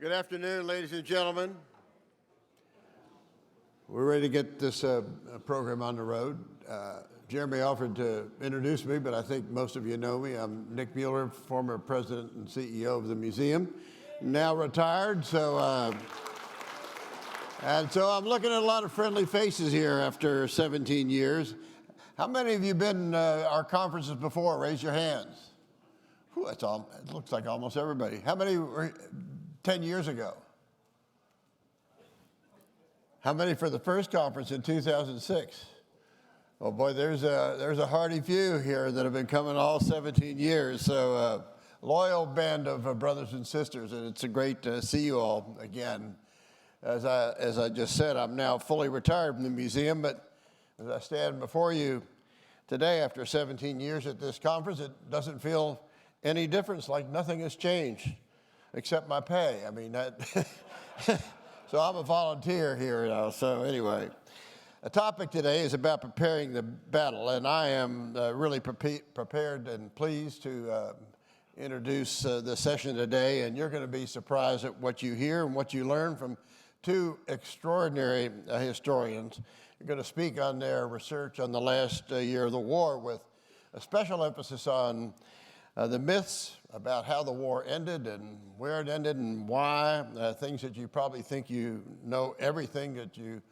Good afternoon, ladies and gentlemen. We're ready to get this program on the road. Jeremy offered to introduce me, but I think most of you know me. I'm Nick Mueller, former president and CEO of the museum, now retired. And so I'm looking at a lot of friendly faces here after 17 years. How many of you been our conferences before? Raise your hands. Whew, that's all. It looks like almost everybody. How many were 10 years ago? How many for the first conference in 2006? Oh boy, there's a hearty few here that have been coming all 17 years. So loyal band of brothers and sisters, and it's great to see you all again. As I just said, I'm now fully retired from the museum, but as I stand before you today after 17 years at this conference, it doesn't feel any difference, like nothing has changed except my pay. I mean, that so I'm a volunteer here now. So anyway. The topic today is about preparing the battle, and I am really prepared and pleased to introduce the session today, and you're going to be surprised at what you hear and what you learn from two extraordinary historians. You're going to speak on their research on the last year of the war with a special emphasis on the myths about how the war ended and where it ended and why, things that you probably think you know everything that you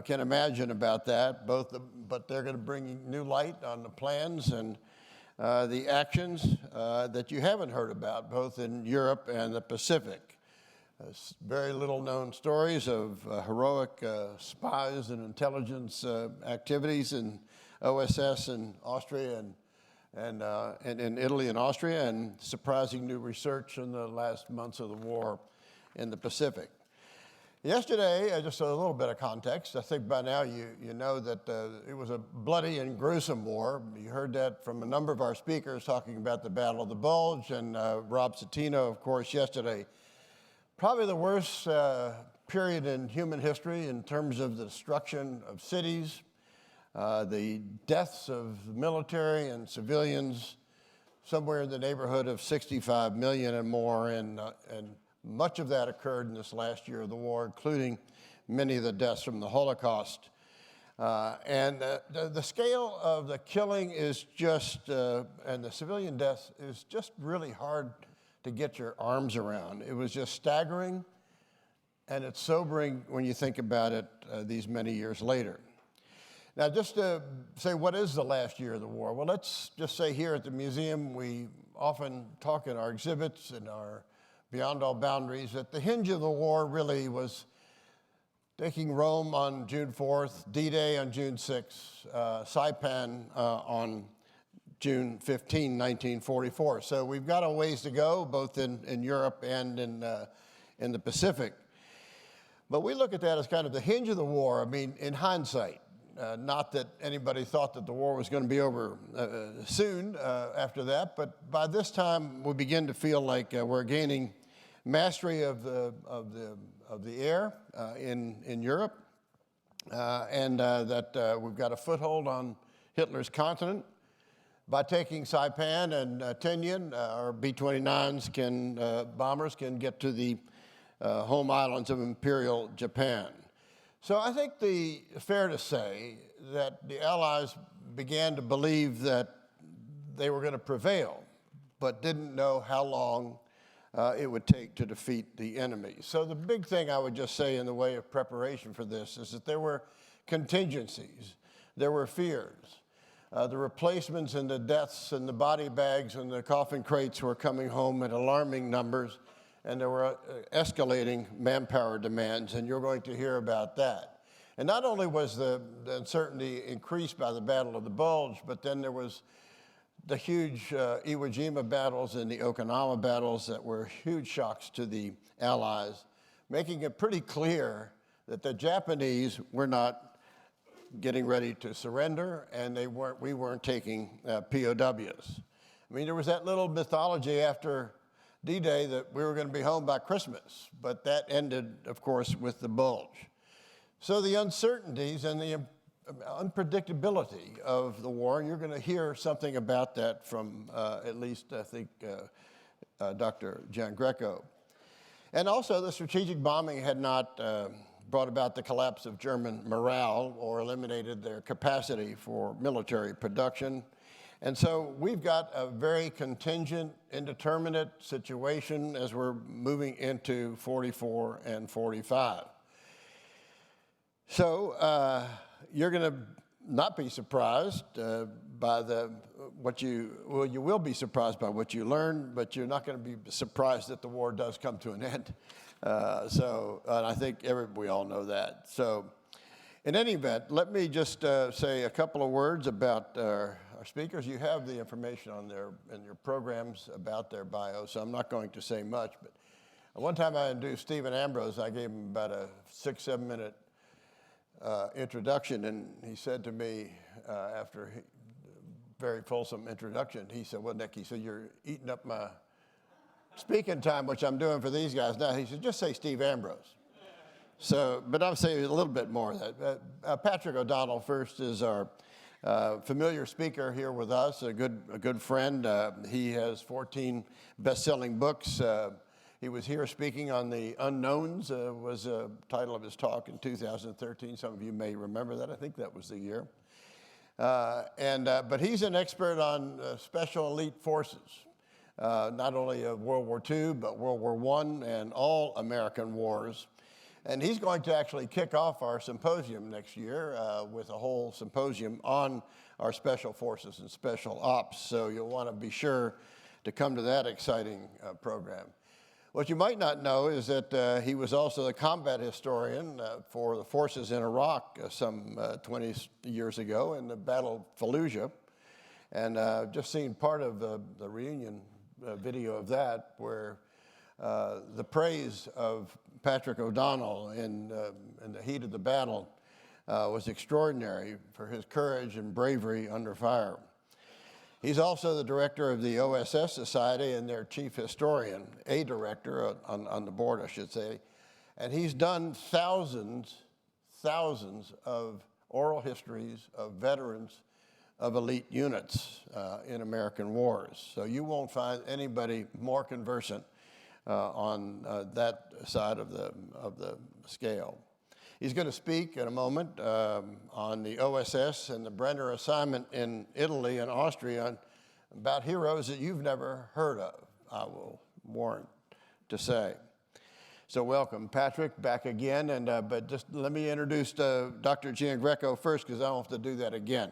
can imagine about that, but they're going to bring new light on the plans and the actions that you haven't heard about, both in Europe and the Pacific. Very little known stories of heroic spies and intelligence activities in OSS and Austria and in Italy and Austria, and surprising new research in the last months of the war in the Pacific. Yesterday, just a little bit of context, I think by now you know that it was a bloody and gruesome war. You heard that from a number of our speakers talking about the Battle of the Bulge, and Rob Citino, of course, yesterday. Probably the worst period in human history in terms of the destruction of cities, the deaths of military and civilians, somewhere in the neighborhood of 65 million and more, and much of that occurred in this last year of the war, including many of the deaths from the Holocaust. And the scale of the killing is just, and the civilian deaths is just really hard to get your arms around. It was just staggering, and it's sobering when you think about it these many years later. Now, just to say, what is the last year of the war? Well, let's just say here at the museum, we often talk in our exhibits and our Beyond All Boundaries that the hinge of the war really was taking Rome on June 4th, D-Day on June 6th, Saipan on June 15, 1944. So we've got a ways to go, both in Europe and in the Pacific. But we look at that as kind of the hinge of the war. I mean, in hindsight, not that anybody thought that the war was going to be over soon after that, but by this time we begin to feel like we're gaining mastery of the air in Europe, and that we've got a foothold on Hitler's continent. By taking Saipan and Tinian, our B-29s bombers can get to the home islands of Imperial Japan. So I think fair to say that the Allies began to believe that they were going to prevail, but didn't know how long it would take to defeat the enemy. So the big thing I would just say in the way of preparation for this is that there were contingencies, there were fears. The replacements and the deaths and the body bags and the coffin crates were coming home at alarming numbers, and there were escalating manpower demands, and you're going to hear about that. And not only was the uncertainty increased by the Battle of the Bulge, but then there was the huge Iwo Jima battles and the Okinawa battles that were huge shocks to the Allies, making it pretty clear that the Japanese were not getting ready to surrender, and we weren't taking POWs. I mean, there was that little mythology after D-Day that we were going to be home by Christmas, but that ended, of course, with the Bulge. So the uncertainties and the unpredictability of the war, and you're going to hear something about that from at least, I think, Dr. Giangreco. And also, the strategic bombing had not brought about the collapse of German morale or eliminated their capacity for military production. And so we've got a very contingent, indeterminate situation as we're moving into 44 and 45. So you're going to not be surprised by you will be surprised by what you learn, but you're not going to be surprised that the war does come to an end. And I think we all know that. So in any event, let me just say a couple of words about our speakers. You have the information in your programs about their bios, so I'm not going to say much. But one time I induced Stephen Ambrose. I gave him about a 6-7 minute introduction, and he said to me after a very fulsome introduction, he said, well, Nick, he said, you're eating up my speaking time, which I'm doing for these guys now. He said, just say Steve Ambrose. So, but I'll say a little bit more of that. Patrick O'Donnell first is our familiar speaker here with us, a good friend. He has 14 best-selling books. He was here speaking on the unknowns, was the title of his talk in 2013. Some of you may remember that. I think that was the year. But he's an expert on special elite forces, not only of World War II, but World War I and all American wars. And he's going to actually kick off our symposium next year with a whole symposium on our special forces and special ops. So you'll want to be sure to come to that exciting program. What you might not know is that he was also the combat historian for the forces in Iraq some 20 years ago in the Battle of Fallujah. And just seen part of the reunion video of that, where the praise of Patrick O'Donnell in the heat of the battle was extraordinary for his courage and bravery under fire. He's also the director of the OSS Society and their chief historian, a director on the board, I should say. And he's done thousands of oral histories of veterans of elite units in American wars. So you won't find anybody more conversant on that side of the scale. He's going to speak in a moment on the OSS and the Brenner Assignment in Italy and Austria about heroes that you've never heard of, I will warrant to say. So welcome, Patrick, back again. But just let me introduce Dr. Giangreco first, because I don't have to do that again.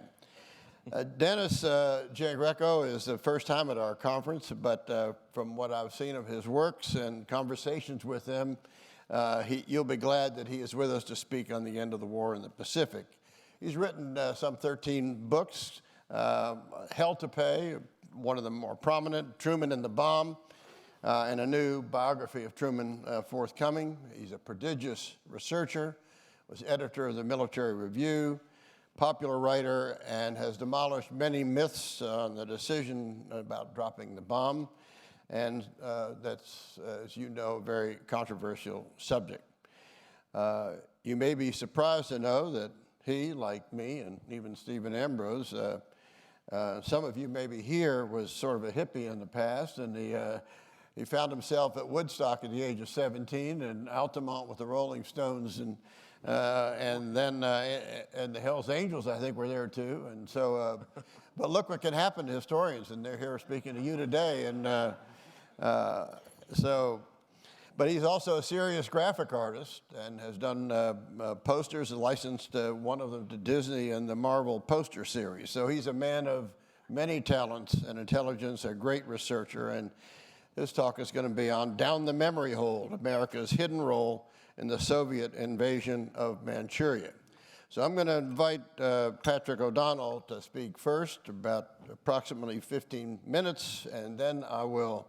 Dennis Giangreco is the first time at our conference, but from what I've seen of his works and conversations with him, you'll be glad that he is with us to speak on the end of the war in the Pacific. He's written some 13 books, Hell to Pay, one of the more prominent, Truman and the Bomb, and a new biography of Truman forthcoming. He's a prodigious researcher, was editor of the Military Review, popular writer, and has demolished many myths on the decision about dropping the bomb. And that's, as you know, a very controversial subject. You may be surprised to know that he, like me, and even Stephen Ambrose, some of you maybe here, was sort of a hippie in the past, and he found himself at Woodstock at the age of 17, and Altamont with the Rolling Stones, and then the Hells Angels, I think, were there too. And so, but look what can happen to historians, and they're here speaking to you today. And but he's also a serious graphic artist and has done posters and licensed one of them to Disney and the Marvel poster series. So he's a man of many talents and intelligence, a great researcher, and his talk is going to be on Down the Memory Hole, America's hidden role in the Soviet invasion of Manchuria. So I'm going to invite Patrick O'Donnell to speak first, about approximately 15 minutes, and then I will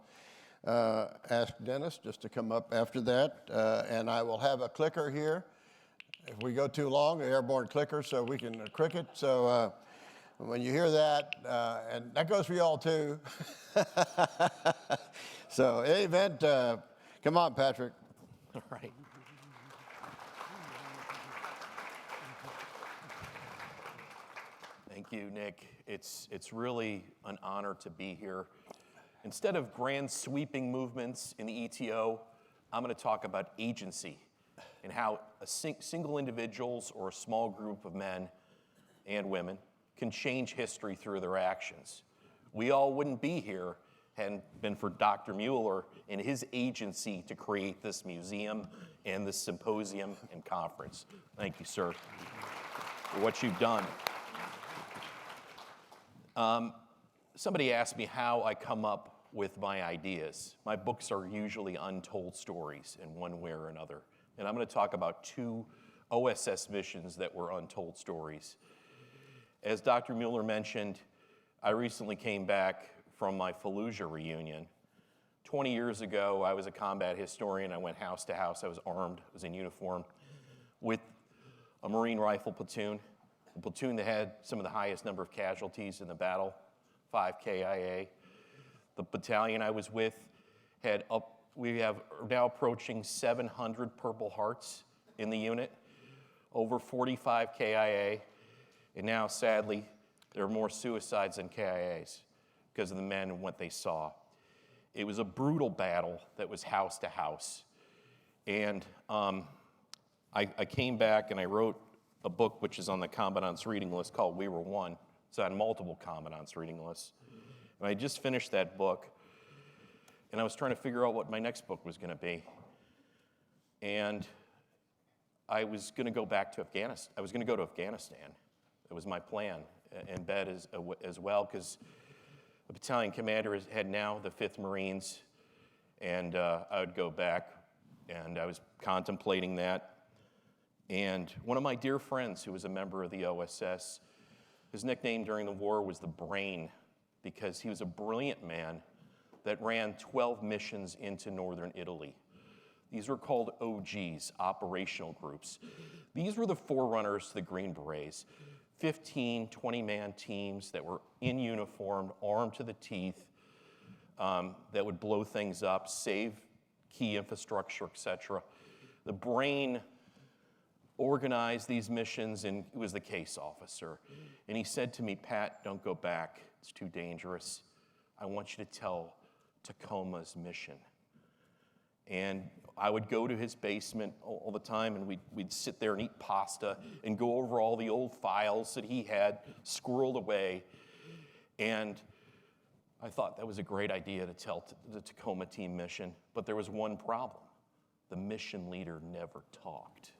ask Dennis just to come up after that, and I will have a clicker here. If we go too long, an airborne clicker, so we can cricket. So when you hear that, and that goes for you all too. So in any event, come on, Patrick. All right. Thank you, Nick. It's really an honor to be here. Instead of grand sweeping movements in the ETO, I'm going to talk about agency and how single individuals or a small group of men and women can change history through their actions. We all wouldn't be here hadn't been for Dr. Mueller and his agency to create this museum and this symposium and conference. Thank you, sir, for what you've done. Somebody asked me how I come up with my ideas. My books are usually untold stories in one way or another. And I'm going to talk about 2 OSS missions that were untold stories. As Dr. Mueller mentioned, I recently came back from my Fallujah reunion. 20 years ago, I was a combat historian. I went house to house. I was armed, I was in uniform, with a Marine rifle platoon, a platoon that had some of the highest number of casualties in the battle, 5 KIA. The battalion I was with we have now approaching 700 Purple Hearts in the unit, over 45 KIA, and now, sadly, there are more suicides than KIAs because of the men and what they saw. It was a brutal battle that was house to house. And I came back and I wrote a book which is on the Commandant's reading list called We Were One. It's on multiple Commandant's reading lists. And I just finished that book, and I was trying to figure out what my next book was going to be. And I was going to go back to Afghanistan. I was going to go to Afghanistan. It was my plan, and bed as well, because the battalion commander had now the 5th Marines, and I would go back, and I was contemplating that. And one of my dear friends who was a member of the OSS, his nickname during the war was the Brain, because he was a brilliant man that ran 12 missions into northern Italy. These were called OGs, operational groups. These were the forerunners to the Green Berets. 15, 20-man teams that were in uniform, armed to the teeth, that would blow things up, save key infrastructure, etc. The Brain organized these missions, and he was the case officer. And he said to me, Pat, don't go back. It's too dangerous. I want you to tell Tacoma's mission. And I would go to his basement all the time, and we'd sit there and eat pasta and go over all the old files that he had squirreled away. And I thought that was a great idea to tell the Tacoma team mission, but there was one problem. The mission leader never talked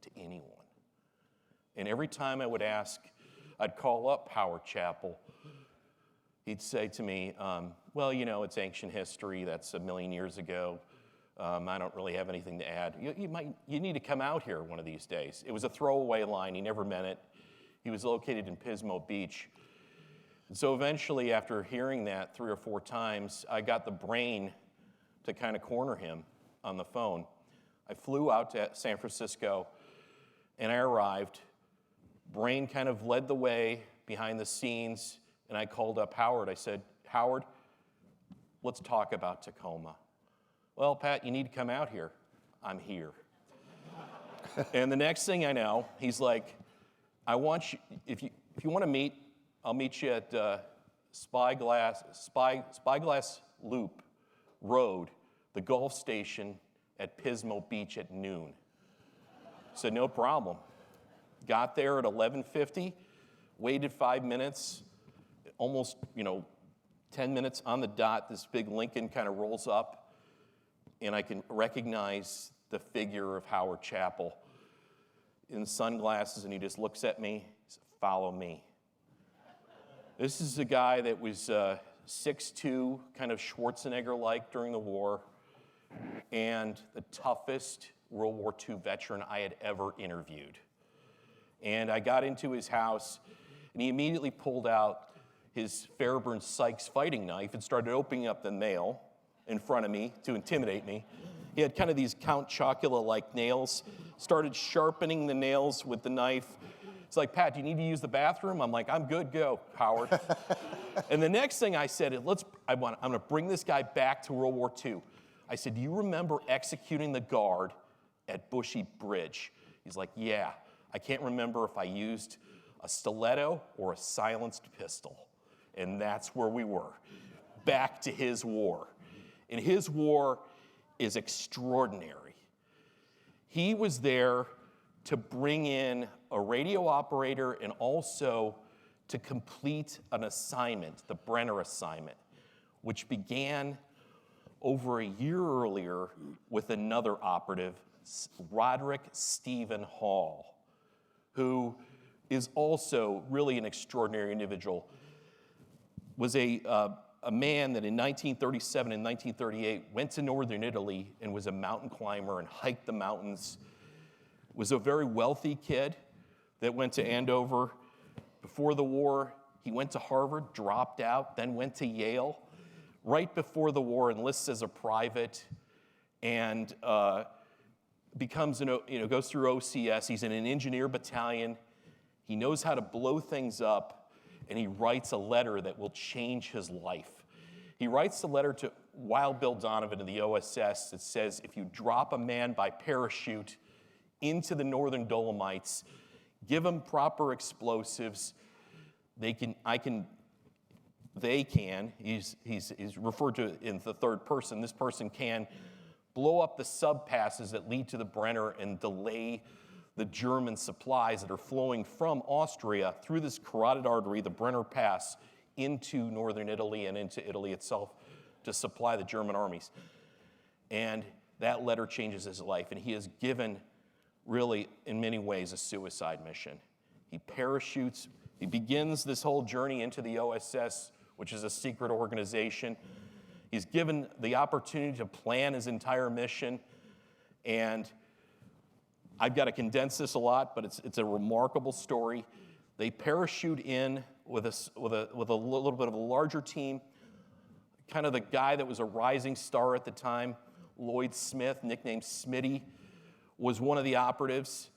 to anyone. And every time I would ask, I'd call up Howard Chapel, he'd say to me, well, you know, it's ancient history, that's 1 million years ago. I don't really have anything to add. You need to come out here one of these days. It was a throwaway line. He never meant it. He was located in Pismo Beach. And so eventually, after hearing that 3 or 4 times, I got the Brain to kind of corner him on the phone. I flew out to San Francisco, and I arrived. Brain kind of led the way behind the scenes, and I called up Howard. I said, Howard, let's talk about Tacoma. Well, Pat, you need to come out here. I'm here. And the next thing I know, he's like, I want you, if you want to meet, I'll meet you at Spyglass Loop Road, the Gulf Station at Pismo Beach at noon. I said, no problem. Got there at 11:50, waited 5 minutes, almost, 10 minutes on the dot, this big Lincoln kind of rolls up, and I can recognize the figure of Howard Chapel in sunglasses, and he just looks at me, he said, follow me. This is a guy that was 6'2", kind of Schwarzenegger-like during the war, and the toughest World War II veteran I had ever interviewed. And I got into his house, and he immediately pulled out his Fairburn Sykes fighting knife and started opening up the nail in front of me to intimidate me. He had kind of these Count Chocula-like nails, started sharpening the nails with the knife. It's like, Pat, do you need to use the bathroom? I'm like, I'm good, go, Howard. And the next thing I said, I'm gonna bring this guy back to World War II. I said, do you remember executing the guard at Bushy Bridge? He's like, yeah. I can't remember if I used a stiletto or a silenced pistol. And that's where we were. Back to his war. In his war, is extraordinary. He was there to bring in a radio operator and also to complete an assignment, the Brenner Assignment, which began over a year earlier with another operative, Roderick Stephen Hall, who is also really an extraordinary individual. Was a man that in 1937 and 1938 went to northern Italy and was a mountain climber and hiked the mountains. Was a very wealthy kid that went to Andover. Before the war, he went to Harvard, dropped out, then went to Yale. Right before the war, enlists as a private and becomes, goes through OCS. He's in an engineer battalion. He knows how to blow things up, and he writes a letter that will change his life. He writes the letter to Wild Bill Donovan of the OSS that says, if you drop a man by parachute into the northern Dolomites, give him proper explosives, he's referred to in the third person, this person can blow up the subpasses that lead to the Brenner and delay the German supplies that are flowing from Austria through this carotid artery, the Brenner Pass, into northern Italy and into Italy itself to supply the German armies. And that letter changes his life, and he is given, really, in many ways, a suicide mission. He parachutes, he begins this whole journey into the OSS, which is a secret organization. He's given the opportunity to plan his entire mission, and I've got to condense this a lot, but it's a remarkable story. They parachute in with a little bit of a larger team. Kind of the guy that was a rising star at the time, Lloyd Smith, nicknamed Smitty, was one of the operatives.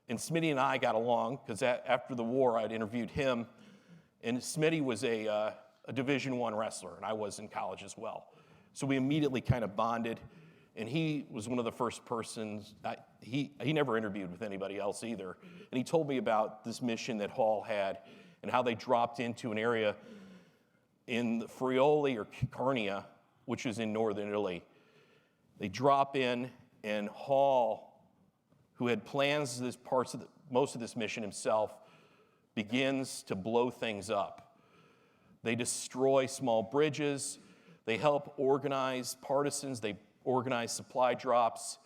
And Smitty and I got along because after the war, I'd interviewed him. And Smitty was a Division I wrestler, and I was in college as well. So we immediately kind of bonded. And he was one of the first persons, he never interviewed with anybody else either. And he told me about this mission that Hall had and how they dropped into an area in Friuli or Carnia, which is in northern Italy. They drop in, and Hall, who had plans most of this mission himself, begins to blow things up. They destroy small bridges. They help organize partisans. They organize supply drops,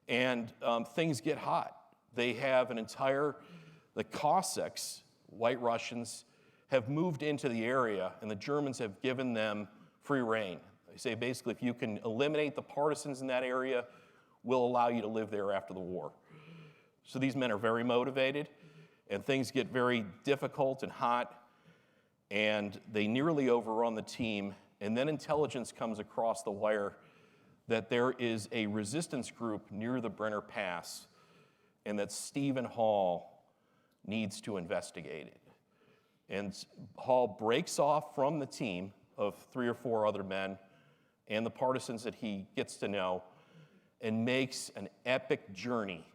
and things get hot. They have the Cossacks, White Russians, have moved into the area, and the Germans have given them free rein. They say, basically, if you can eliminate the partisans in that area, we'll allow you to live there after the war. So these men are very motivated, and things get very difficult and hot, and they nearly overrun the team, and then intelligence comes across the wire that there is a resistance group near the Brenner Pass and that Stephen Hall needs to investigate it. And Hall breaks off from the team of 3 or 4 other men and the partisans that he gets to know and makes an epic journey,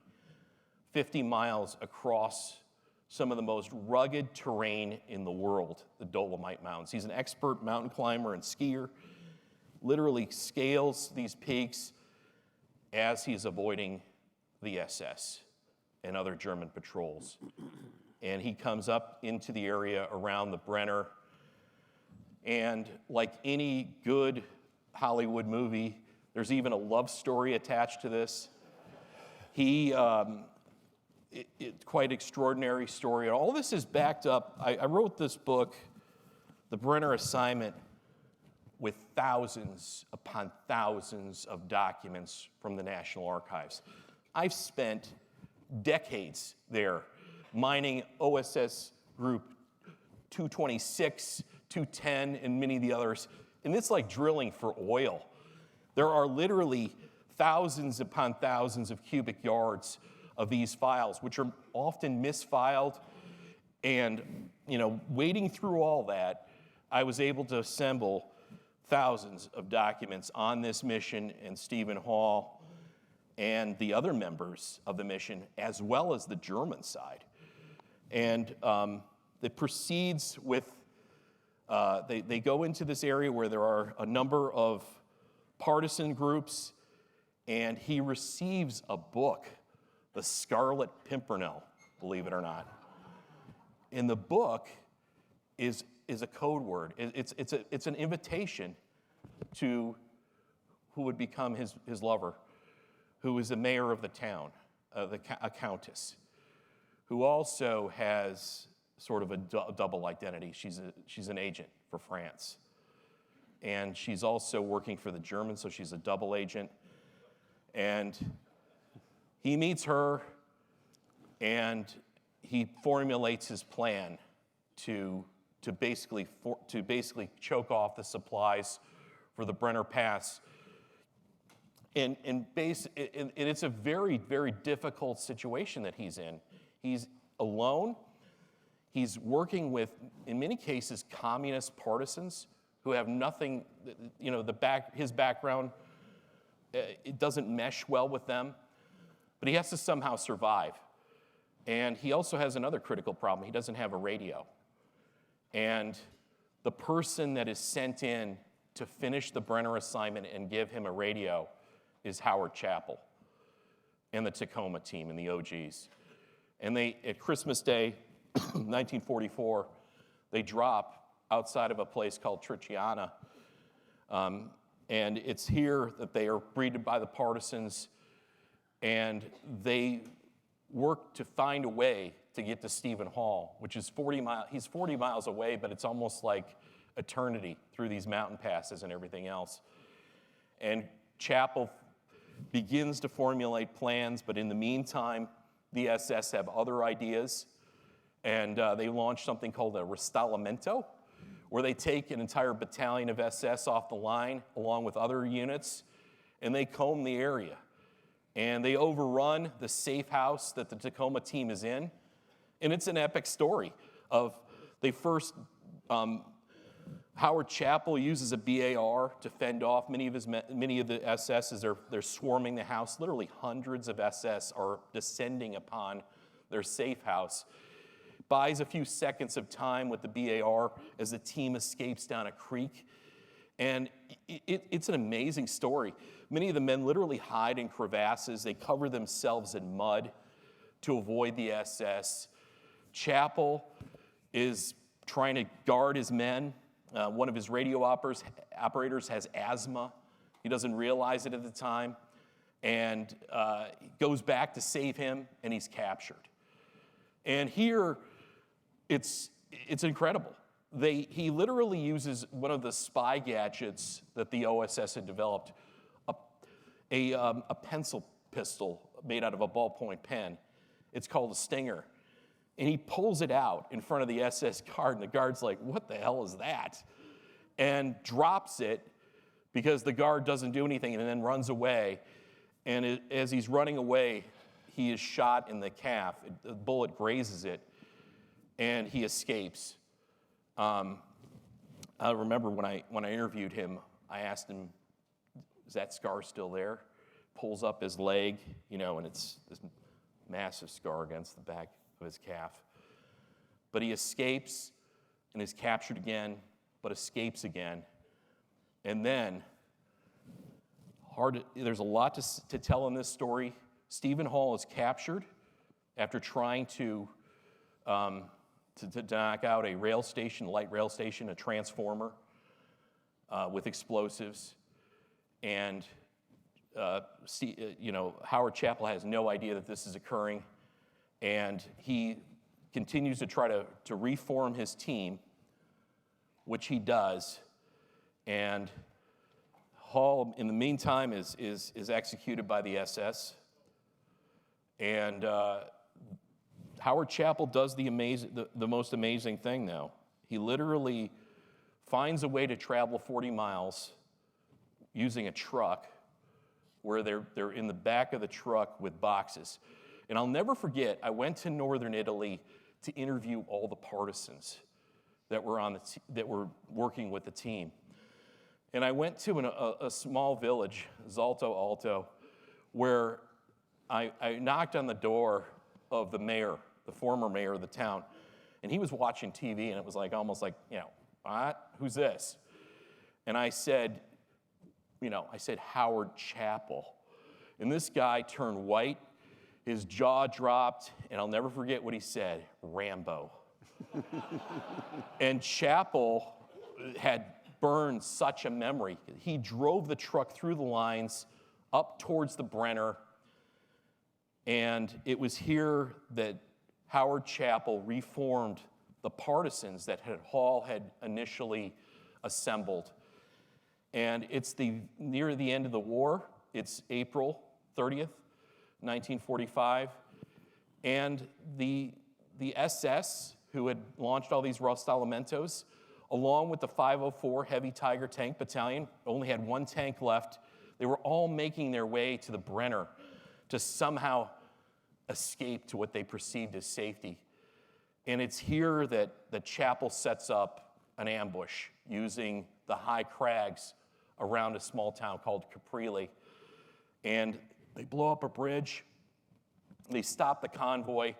50 miles across some of the most rugged terrain in the world, the Dolomite Mountains. He's an expert mountain climber and skier, literally scales these peaks as he's avoiding the SS and other German patrols. And he comes up into the area around the Brenner, and like any good Hollywood movie, there's even a love story attached to this. Quite extraordinary story. And all this is backed up. I wrote this book, The Brenner Assignment, with thousands upon thousands of documents from the National Archives. I've spent decades there mining OSS Group 226, 210, and many of the others. And it's like drilling for oil. There are literally thousands upon thousands of cubic yards of these files, which are often misfiled. And, wading through all that, I was able to assemble thousands of documents on this mission and Stephen Hall and the other members of the mission, as well as the German side. And it proceeds with, they go into this area where there are a number of partisan groups, and he receives a book, The Scarlet Pimpernel, believe it or not. And the book is a code word. It's an invitation to who would become his lover, who is the mayor of the town, a countess, who also has sort of a double identity. She's an agent for France. And she's also working for the Germans, so she's a double agent. And he meets her, and he formulates his plan to basically choke off the supplies for the Brenner Pass. And it's a very, very difficult situation that he's in. He's alone. He's working with, in many cases, communist partisans who have nothing, his background, it doesn't mesh well with them. But he has to somehow survive. And he also has another critical problem. He doesn't have a radio. And the person that is sent in to finish the Brenner assignment and give him a radio is Howard Chappell and the Tacoma team and the OGs. And at Christmas Day, 1944, they drop outside of a place called Triciana. And it's here that they are greeted by the partisans, and they work to find a way to get to Stephen Hall, which is 40 miles. He's 40 miles away, but it's almost like eternity through these mountain passes and everything else. And Chappell begins to formulate plans, but in the meantime, the SS have other ideas, and they launch something called a Ristallamento, where they take an entire battalion of SS off the line, along with other units, and they comb the area. And they overrun the safe house that the Tacoma team is in. And it's an epic story of Howard Chappell uses a BAR to fend off many of the SS as they're swarming the house. Literally hundreds of SS are descending upon their safe house. Buys a few seconds of time with the BAR as the team escapes down a creek. And it's an amazing story. Many of the men literally hide in crevasses. They cover themselves in mud to avoid the SS. Chappell is trying to guard his men. One of his radio operators has asthma. He doesn't realize it at the time. And goes back to save him, and he's captured. And here, it's incredible. He literally uses one of the spy gadgets that the OSS had developed, a pencil pistol made out of a ballpoint pen. It's called a Stinger. And he pulls it out in front of the SS guard, and the guard's like, "What the hell is that?" And drops it because the guard doesn't do anything and then runs away. And as he's running away, he is shot in the calf. The bullet grazes it, and he escapes. I remember when I interviewed him, I asked him, "Is that scar still there?" Pulls up his leg, and it's this massive scar against the back of his calf. But he escapes and is captured again, but escapes again. And then, there's a lot to tell in this story. Stephen Hall is captured after trying to knock out a light rail station, a transformer with explosives. And Howard Chappell has no idea that this is occurring, and he continues to try to reform his team, which he does. And Hall, in the meantime, is executed by the SS. And Howard Chappell does the most amazing thing, though. He literally finds a way to travel 40 miles using a truck, where they're in the back of the truck with boxes. And I'll never forget, I went to northern Italy to interview all the partisans that were working with the team. And I went to a small village, Zalto Alto, where I knocked on the door of the mayor, the former mayor of the town, and he was watching TV, and it was almost like, what? Who's this? And I said, Howard Chappell. And this guy turned white, his jaw dropped, and I'll never forget what he said, Rambo. And Chappell had burned such a memory. He drove the truck through the lines up towards the Brenner, and it was here that Howard Chappell reformed the partisans that Hall had initially assembled. And it's near the end of the war. It's April 30th, 1945. And the SS, who had launched all these Rostalimentos, along with the 504 Heavy Tiger Tank Battalion, only had one tank left. They were all making their way to the Brenner to somehow escape to what they perceived as safety. And it's here that Chappell sets up an ambush using the high crags around a small town called Caprile. And they blow up a bridge, they stop the convoy,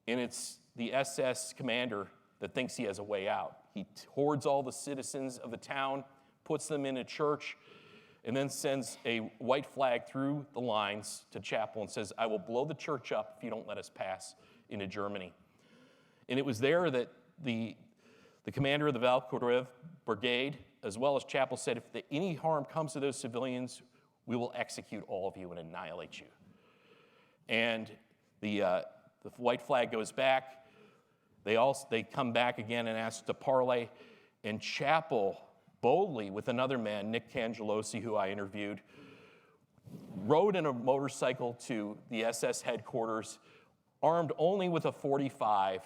and it's the SS commander that thinks he has a way out. He hoards all the citizens of the town, puts them in a church, and then sends a white flag through the lines to Chappell and says, I will blow the church up if you don't let us pass into Germany. And it was there that the commander of the Valkyrie Brigade, as well as Chappell, said, if any harm comes to those civilians, we will execute all of you and annihilate you. And the white flag goes back. They come back again and ask to parley. And Chappell, boldly with another man, Nick Cangelosi, who I interviewed, rode in a motorcycle to the SS headquarters, armed only with a .45,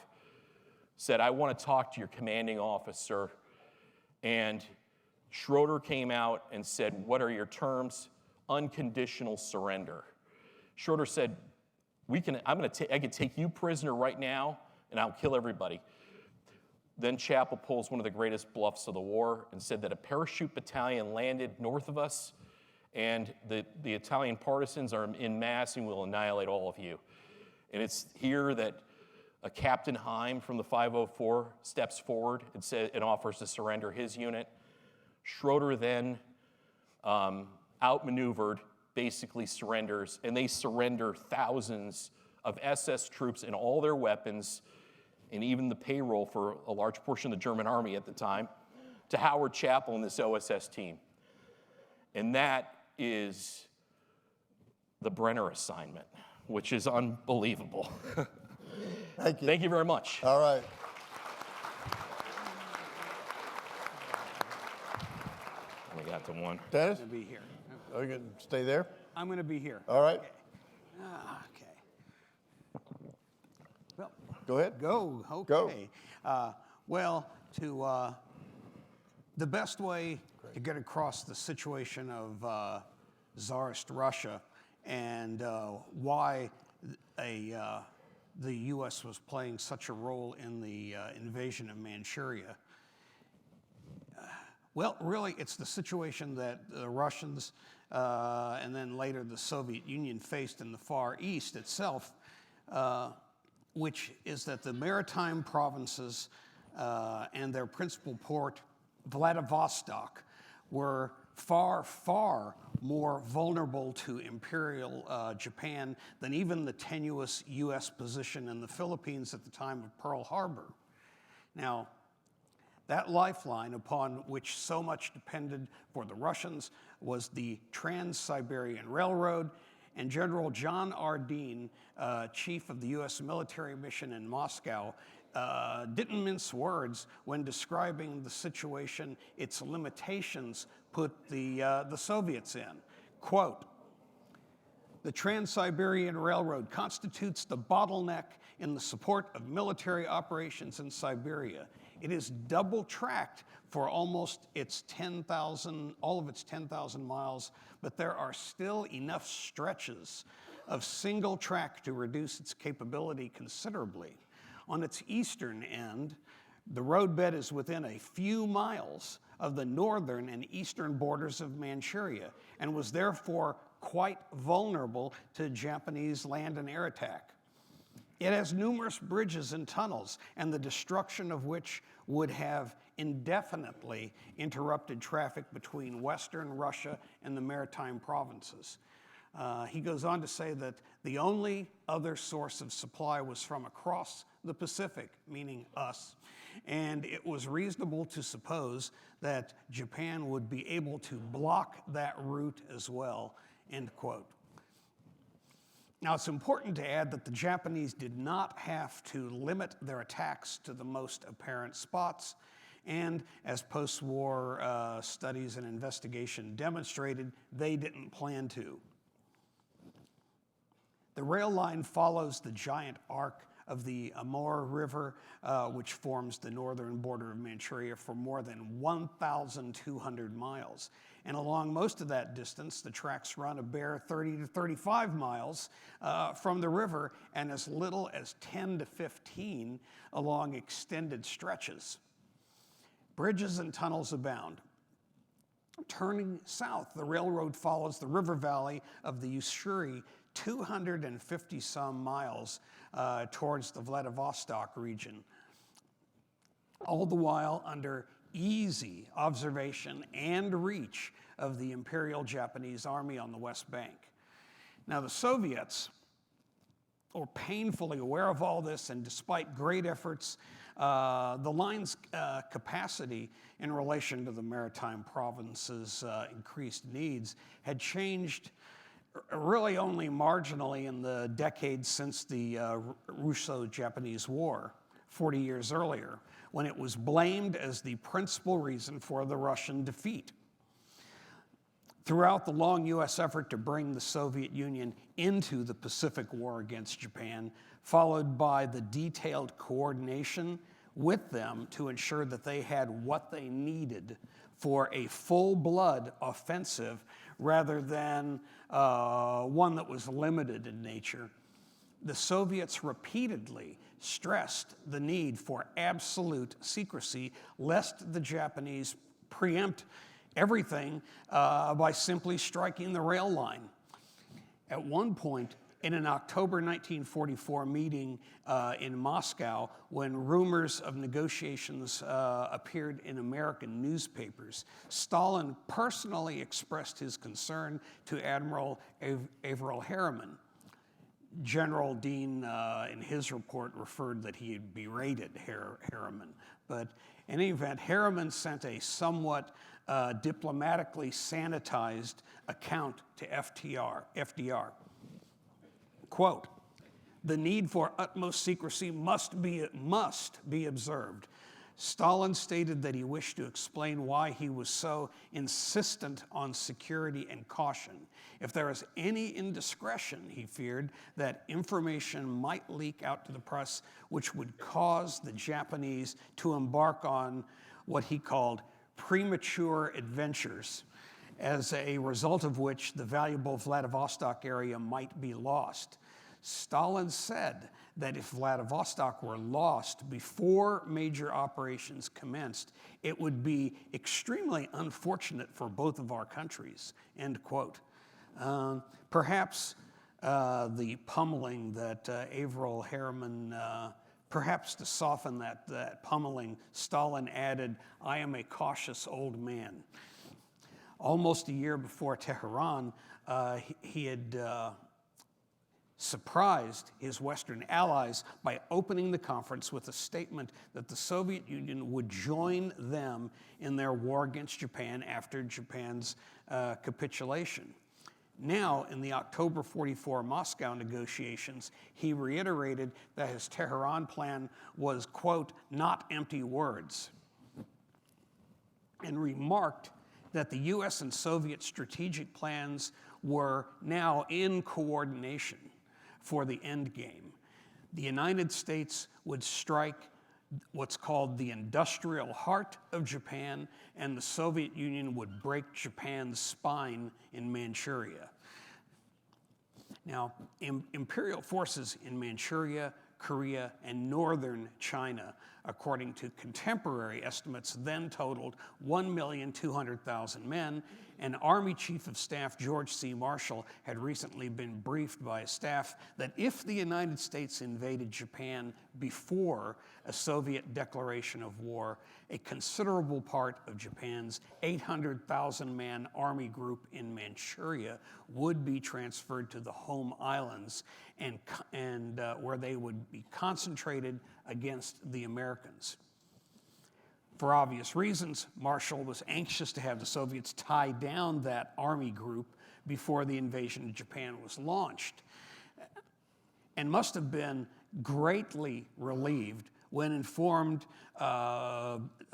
said, I want to talk to your commanding officer. And Schroeder came out and said, what are your terms? Unconditional surrender. Schroeder said, I can take you prisoner right now, and I'll kill everybody. Then Chappell pulls one of the greatest bluffs of the war and said that a parachute battalion landed north of us, and the Italian partisans are in mass and will annihilate all of you. And it's here that a Captain Heim from the 504 steps forward and offers to surrender his unit. Schroeder then, outmaneuvered, basically surrenders, and they surrender thousands of SS troops and all their weapons, and even the payroll for a large portion of the German army at the time, to Howard Chappell and this OSS team. And that is the Brenner Assignment, which is unbelievable. Thank you. Thank you very much. All right. We got to one. Dennis, I'm going to be here. are you going to stay there? I'm going to be here. All right. Okay. Well, Go ahead. go. Okay. Go. The best way to get across the situation of Tsarist Russia and why the U.S. was playing such a role in the invasion of Manchuria. Well, really, it's the situation that the Russians and then later the Soviet Union faced in the Far East itself, which is that the maritime provinces and their principal port, Vladivostok, were far, far more vulnerable to Imperial Japan than even the tenuous U.S. position in the Philippines at the time of Pearl Harbor. Now, that lifeline upon which so much depended for the Russians was the Trans-Siberian Railroad, and General John R. Dean, chief of the U.S. military mission in Moscow, didn't mince words when describing the situation, its limitations put the Soviets in. Quote, the Trans-Siberian Railroad constitutes the bottleneck in the support of military operations in Siberia. It is double-tracked for almost all of its 10,000 miles, but there are still enough stretches of single track to reduce its capability considerably. On its eastern end, the roadbed is within a few miles of the northern and eastern borders of Manchuria and was therefore quite vulnerable to Japanese land and air attack. It has numerous bridges and tunnels, and the destruction of which would have indefinitely interrupted traffic between Western Russia and the maritime provinces. He goes on to say that the only other source of supply was from across the Pacific, meaning us, and it was reasonable to suppose that Japan would be able to block that route as well, end quote. Now, it's important to add that the Japanese did not have to limit their attacks to the most apparent spots, and as post-war studies and investigation demonstrated, they didn't plan to. The rail line follows the giant arc of the Amur River, which forms the northern border of Manchuria, for more than 1,200 miles. And along most of that distance, the tracks run a bare 30 to 35 miles from the river, and as little as 10 to 15 along extended stretches. Bridges and tunnels abound. Turning south, the railroad follows the river valley of the Ussuri 250 some miles towards the Vladivostok region, all the while under easy observation and reach of the Imperial Japanese Army on the West Bank. Now, the Soviets were painfully aware of all this, and despite great efforts, the line's capacity in relation to the maritime province's increased needs had changed really only marginally in the decades since the Russo-Japanese War, 40 years earlier, when it was blamed as the principal reason for the Russian defeat. Throughout the long U.S. effort to bring the Soviet Union into the Pacific War against Japan, followed by the detailed coordination with them to ensure that they had what they needed for a full-blood offensive rather than one that was limited in nature, the Soviets repeatedly stressed the need for absolute secrecy, lest the Japanese preempt everything by simply striking the rail line. At one point, in an October 1944 meeting in Moscow, when rumors of negotiations appeared in American newspapers, Stalin personally expressed his concern to Admiral Averell Harriman. General Dean, in his report, referred that he had berated Harriman. But in any event, Harriman sent a somewhat diplomatically sanitized account to FDR. Quote, "The need for utmost secrecy must be observed. Stalin stated that he wished to explain why he was so insistent on security and caution. If there is any indiscretion, he feared that information might leak out to the press, which would cause the Japanese to embark on what he called premature adventures, as a result of which the valuable Vladivostok area might be lost. Stalin said that if Vladivostok were lost before major operations commenced, it would be extremely unfortunate for both of our countries," end quote. Perhaps the pummeling that Averell Harriman, perhaps to soften that pummeling, Stalin added, "I am a cautious old man." Almost a year before Tehran, he had surprised his Western allies by opening the conference with a statement that the Soviet Union would join them in their war against Japan after Japan's capitulation. Now, in the October 44 Moscow negotiations, he reiterated that his Tehran plan was, quote, "not empty words," and remarked that the US and Soviet strategic plans were now in coordination for the end game. The United States would strike what's called the industrial heart of Japan, and the Soviet Union would break Japan's spine in Manchuria. Now, imperial forces in Manchuria, Korea, and northern China according to contemporary estimates, then totaled 1,200,000 men, and Army Chief of Staff George C. Marshall had recently been briefed by his staff that if the United States invaded Japan before a Soviet declaration of war, a considerable part of Japan's 800,000-man army group in Manchuria would be transferred to the home islands and where they would be concentrated against the Americans. For obvious reasons, Marshall was anxious to have the Soviets tie down that army group before the invasion of Japan was launched, and must have been greatly relieved when informed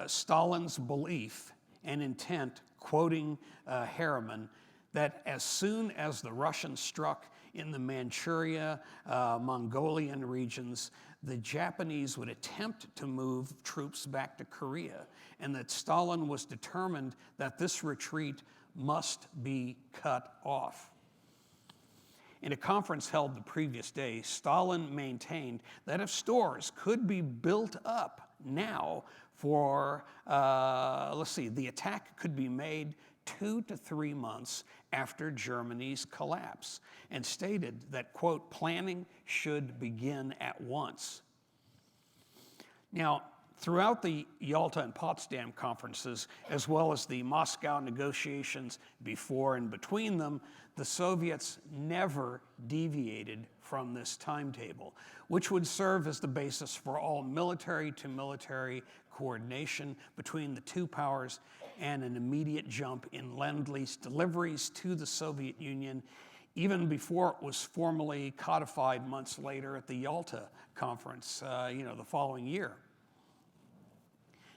Stalin's belief and intent, quoting Harriman, that as soon as the Russians struck in the Manchuria, Mongolian regions, the Japanese would attempt to move troops back to Korea, and that Stalin was determined that this retreat must be cut off. In a conference held the previous day, Stalin maintained that if stores could be built up now for, the attack could be made 2 to 3 months after Germany's collapse, and stated that, quote, planning should begin at once. Now, throughout the Yalta and Potsdam conferences, as well as the Moscow negotiations before and between them, the Soviets never deviated from this timetable, which would serve as the basis for all military-to-military coordination between the two powers and an immediate jump in Lend-Lease deliveries to the Soviet Union, even before it was formally codified months later at the Yalta conference, the following year.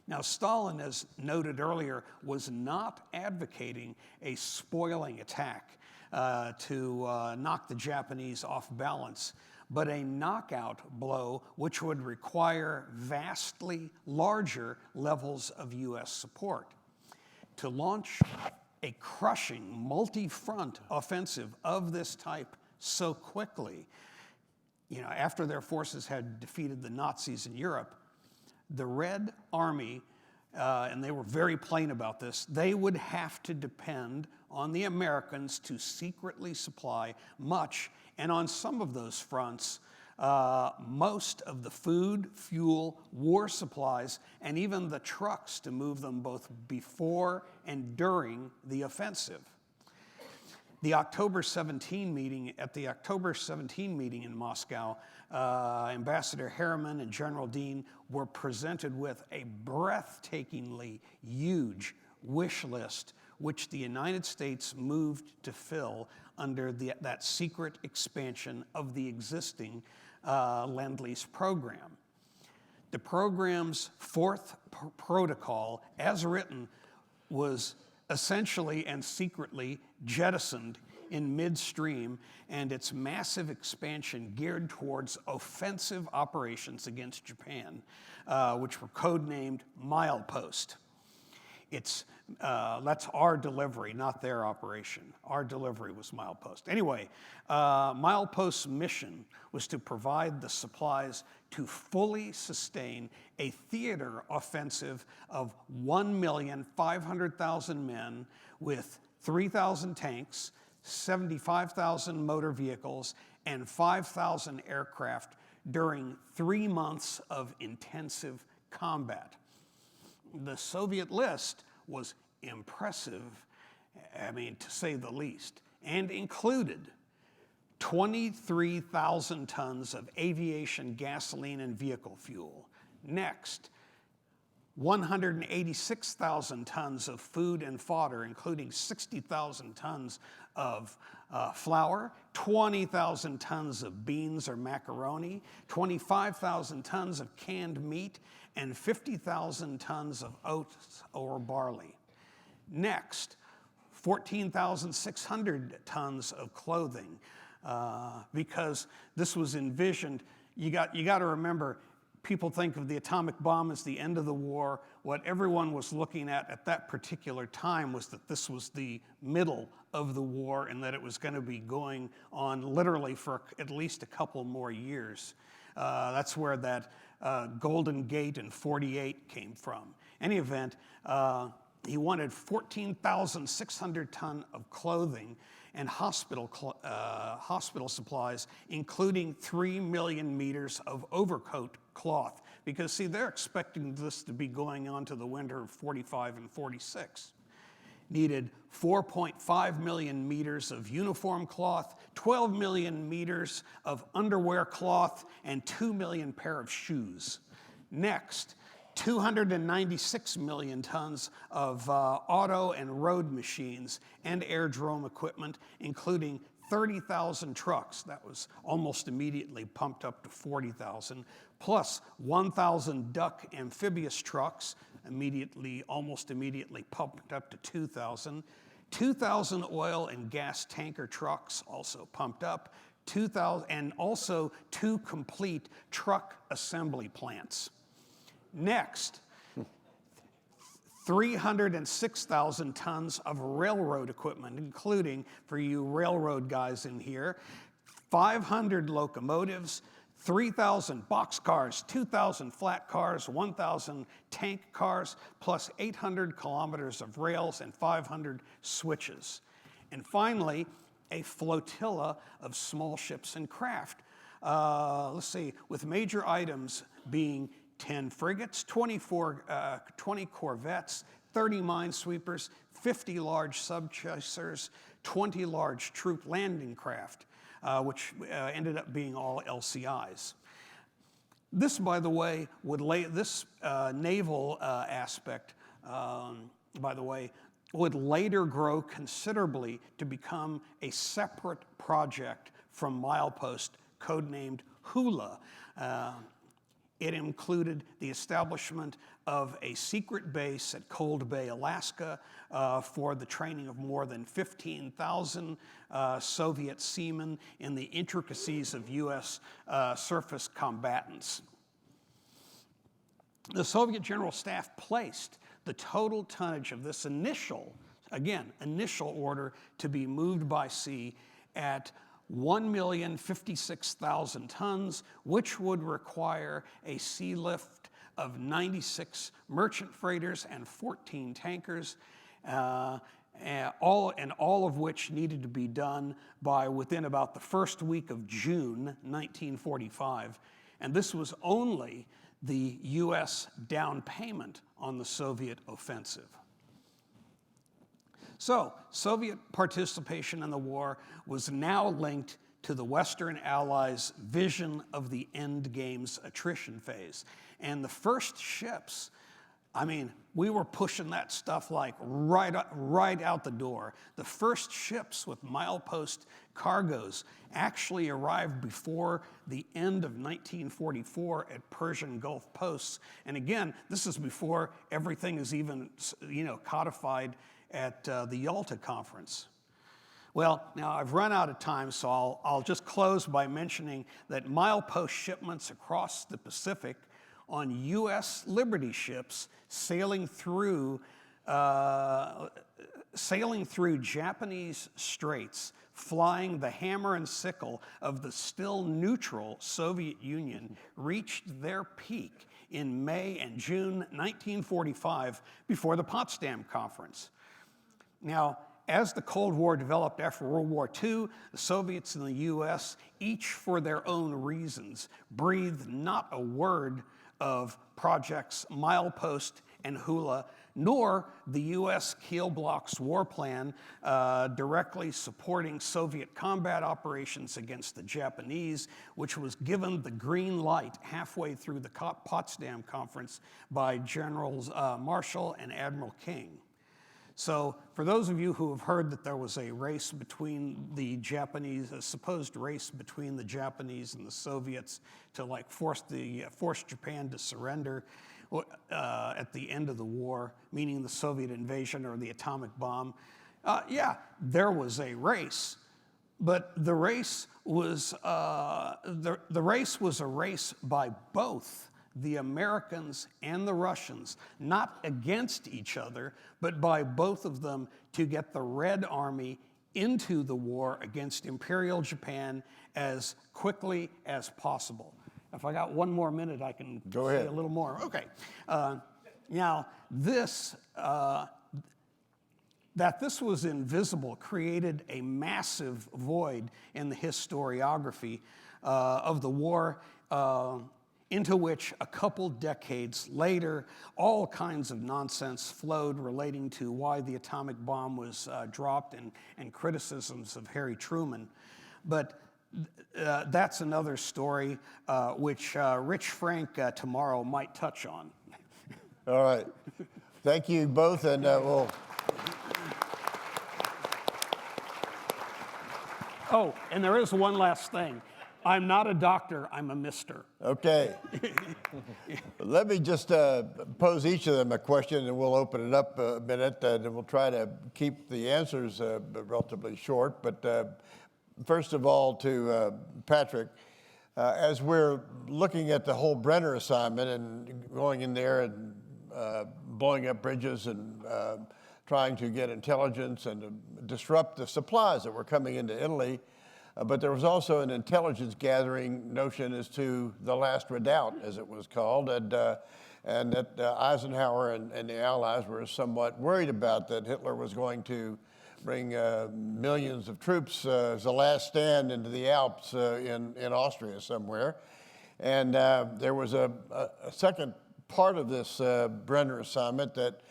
Now, Stalin, as noted earlier, was not advocating a spoiling attack to knock the Japanese off balance, but a knockout blow which would require vastly larger levels of U.S. support. To launch a crushing multi-front offensive of this type so quickly, after their forces had defeated the Nazis in Europe, the Red Army, and they were very plain about this, they would have to depend on the Americans to secretly supply much, and on some of those fronts, most of the food, fuel, war supplies, and even the trucks to move them both before and during the offensive. The October 17 meeting, at the October 17 meeting in Moscow, Ambassador Harriman and General Dean were presented with a breathtakingly huge wish list, which the United States moved to fill under that secret expansion of the existing Lend-Lease program. The program's fourth protocol, as written, was essentially and secretly jettisoned in midstream, and its massive expansion geared towards offensive operations against Japan, which were codenamed Milepost. That's our delivery, not their operation. Our delivery was Milepost. Anyway, Milepost's mission was to provide the supplies to fully sustain a theater offensive of 1,500,000 men with 3,000 tanks, 75,000 motor vehicles, and 5,000 aircraft during 3 months of intensive combat. The Soviet list was impressive, to say the least, and included 23,000 tons of aviation gasoline and vehicle fuel. Next, 186,000 tons of food and fodder, including 60,000 tons of flour, 20,000 tons of beans or macaroni, 25,000 tons of canned meat, and 50,000 tons of oats or barley. Next, 14,600 tons of clothing, because this was envisioned. You got to remember, people think of the atomic bomb as the end of the war. What everyone was looking at that particular time was that this was the middle of the war, and that it was going to be going on literally for at least a couple more years. That's where that Golden Gate in 48 came from. Any event, he wanted 14,600 tons of clothing and hospital supplies, including 3 million meters of overcoat cloth. Because, see, they're expecting this to be going on to the winter of 45 and 46. Needed 4.5 million meters of uniform cloth, 12 million meters of underwear cloth, and 2 million pair of shoes. Next, 296 million tons of auto and road machines and aerodrome equipment, including 30,000 trucks. That was almost immediately pumped up to 40,000, plus 1,000 duck amphibious trucks, almost immediately pumped up to 2,000. 2,000 oil and gas tanker trucks also pumped up, 2,000, and also 2 complete truck assembly plants. Next, 306,000 tons of railroad equipment, including, for you railroad guys in here, 500 locomotives, 3,000 boxcars, 2,000 flat cars, 1,000 tank cars, plus 800 kilometers of rails and 500 switches. And finally, a flotilla of small ships and craft. Let's see, with major items being 10 frigates, 20 corvettes, 30 minesweepers, 50 large subchasers, 20 large troop landing craft, which ended up being all LCIs. This, by the way, this naval aspect, by the way, would later grow considerably to become a separate project from Milepost, codenamed Hula. It included the establishment of a secret base at Cold Bay, Alaska, for the training of more than 15,000 Soviet seamen in the intricacies of U.S. Surface combatants. The Soviet General Staff placed the total tonnage of this initial order to be moved by sea at 1,056,000 tons, which would require a sea lift of 96 merchant freighters and 14 tankers, all of which needed to be done by within about the first week of June 1945. And this was only the U.S. down payment on the Soviet offensive. So, Soviet participation in the war was now linked to the Western Allies' vision of the end game's attrition phase. And the first ships, I mean, we were pushing that stuff like right out the door. The first ships with milepost cargoes actually arrived before the end of 1944 at Persian Gulf posts. And again, this is before everything is even, codified at the Yalta Conference. Well, now I've run out of time, so I'll just close by mentioning that milepost shipments across the Pacific on U.S. Liberty ships sailing through Japanese straits, flying the hammer and sickle of the still neutral Soviet Union, reached their peak in May and June 1945 before the Potsdam Conference. Now, as the Cold War developed after World War II, the Soviets and the U.S., each for their own reasons, breathed not a word of projects Milepost and Hula, nor the U.S. Kiel Block's war plan directly supporting Soviet combat operations against the Japanese, which was given the green light halfway through the Potsdam Conference by Generals Marshall and Admiral King. So for those of you who have heard that there was a race between the Japanese, a supposed race between the Japanese and the Soviets to force Japan to surrender at the end of the war, meaning the Soviet invasion or the atomic bomb, yeah, there was a race, but the race was a race by both the Americans and the Russians, not against each other, but by both of them to get the Red Army into the war against Imperial Japan as quickly as possible. If I got one more minute, I can Go say ahead. a little more. Okay. Now, that this was invisible created a massive void in the historiography of the war, into which a couple decades later, all kinds of nonsense flowed relating to why the atomic bomb was dropped and criticisms of Harry Truman. But that's another story which Rich Frank tomorrow might touch on. All right. Thank you both, and we'll... Oh, and there is one last thing. I'm not a doctor, I'm a mister. Okay. Let me just pose each of them a question, and we'll open it up a minute, and we'll try to keep the answers relatively short. But first of all, to Patrick, as we're looking at the whole Brenner assignment and going in there and blowing up bridges and trying to get intelligence and to disrupt the supplies that were coming into Italy, but there was also an intelligence gathering notion as to the last redoubt, as it was called, and that Eisenhower and the Allies were somewhat worried about that Hitler was going to bring millions of troops as a last stand into the Alps in Austria somewhere. And there was a second part of this Brenner assignment that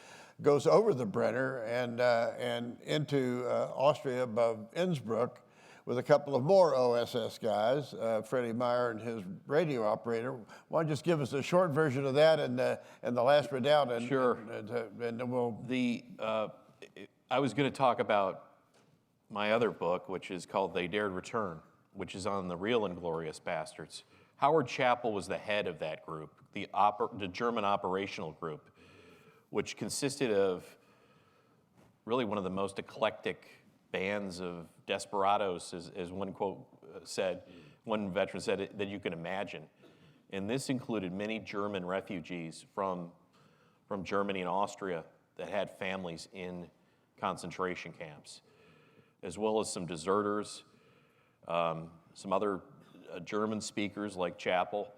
goes over the Brenner and into Austria above Innsbruck, with a couple of more OSS guys, Freddie Meyer and his radio operator. Why don't you just give us a short version of that and the last redoubt? And, Sure. And then we'll... I was going to talk about my other book, which is called They Dared Return, which is on the real Inglorious Bastards. Howard Chappell was the head of that group, the German operational group, which consisted of really one of the most eclectic bands of desperados, as one quote said, one veteran said, that you can imagine. And this included many German refugees from Germany and Austria that had families in concentration camps, as well as some deserters, some other German speakers like Chappell.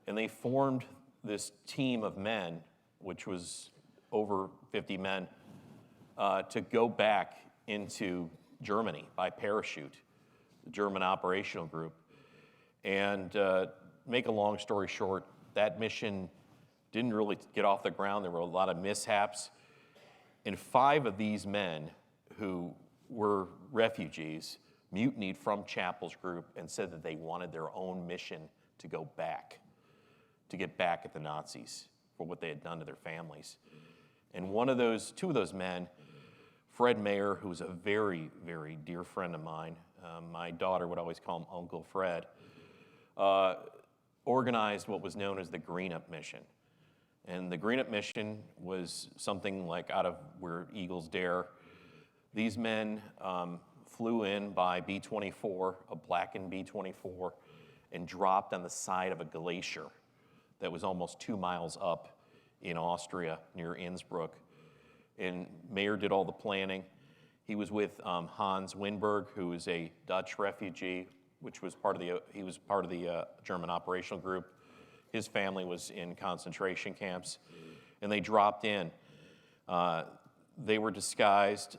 And they formed this team of men, which was over 50 men, to go back into Germany by parachute, the German operational group. And make a long story short, that mission didn't really get off the ground. There were a lot of mishaps. And 5 of these men who were refugees mutinied from Chappell's group and said that they wanted their own mission to go back, to get back at the Nazis for what they had done to their families. And 2 of those men, Fred Mayer, who was a very, very dear friend of mine, my daughter would always call him Uncle Fred, organized what was known as the Green Up Mission. And the Green Up Mission was something like out of where eagles dare. These men flew in by B-24, a blackened B-24, and dropped on the side of a glacier that was almost 2 miles up in Austria near Innsbruck. And Mayer did all the planning. He was with Hans Winberg, who is a Dutch refugee, which was part of the German operational group. His family was in concentration camps, and they dropped in. They were disguised,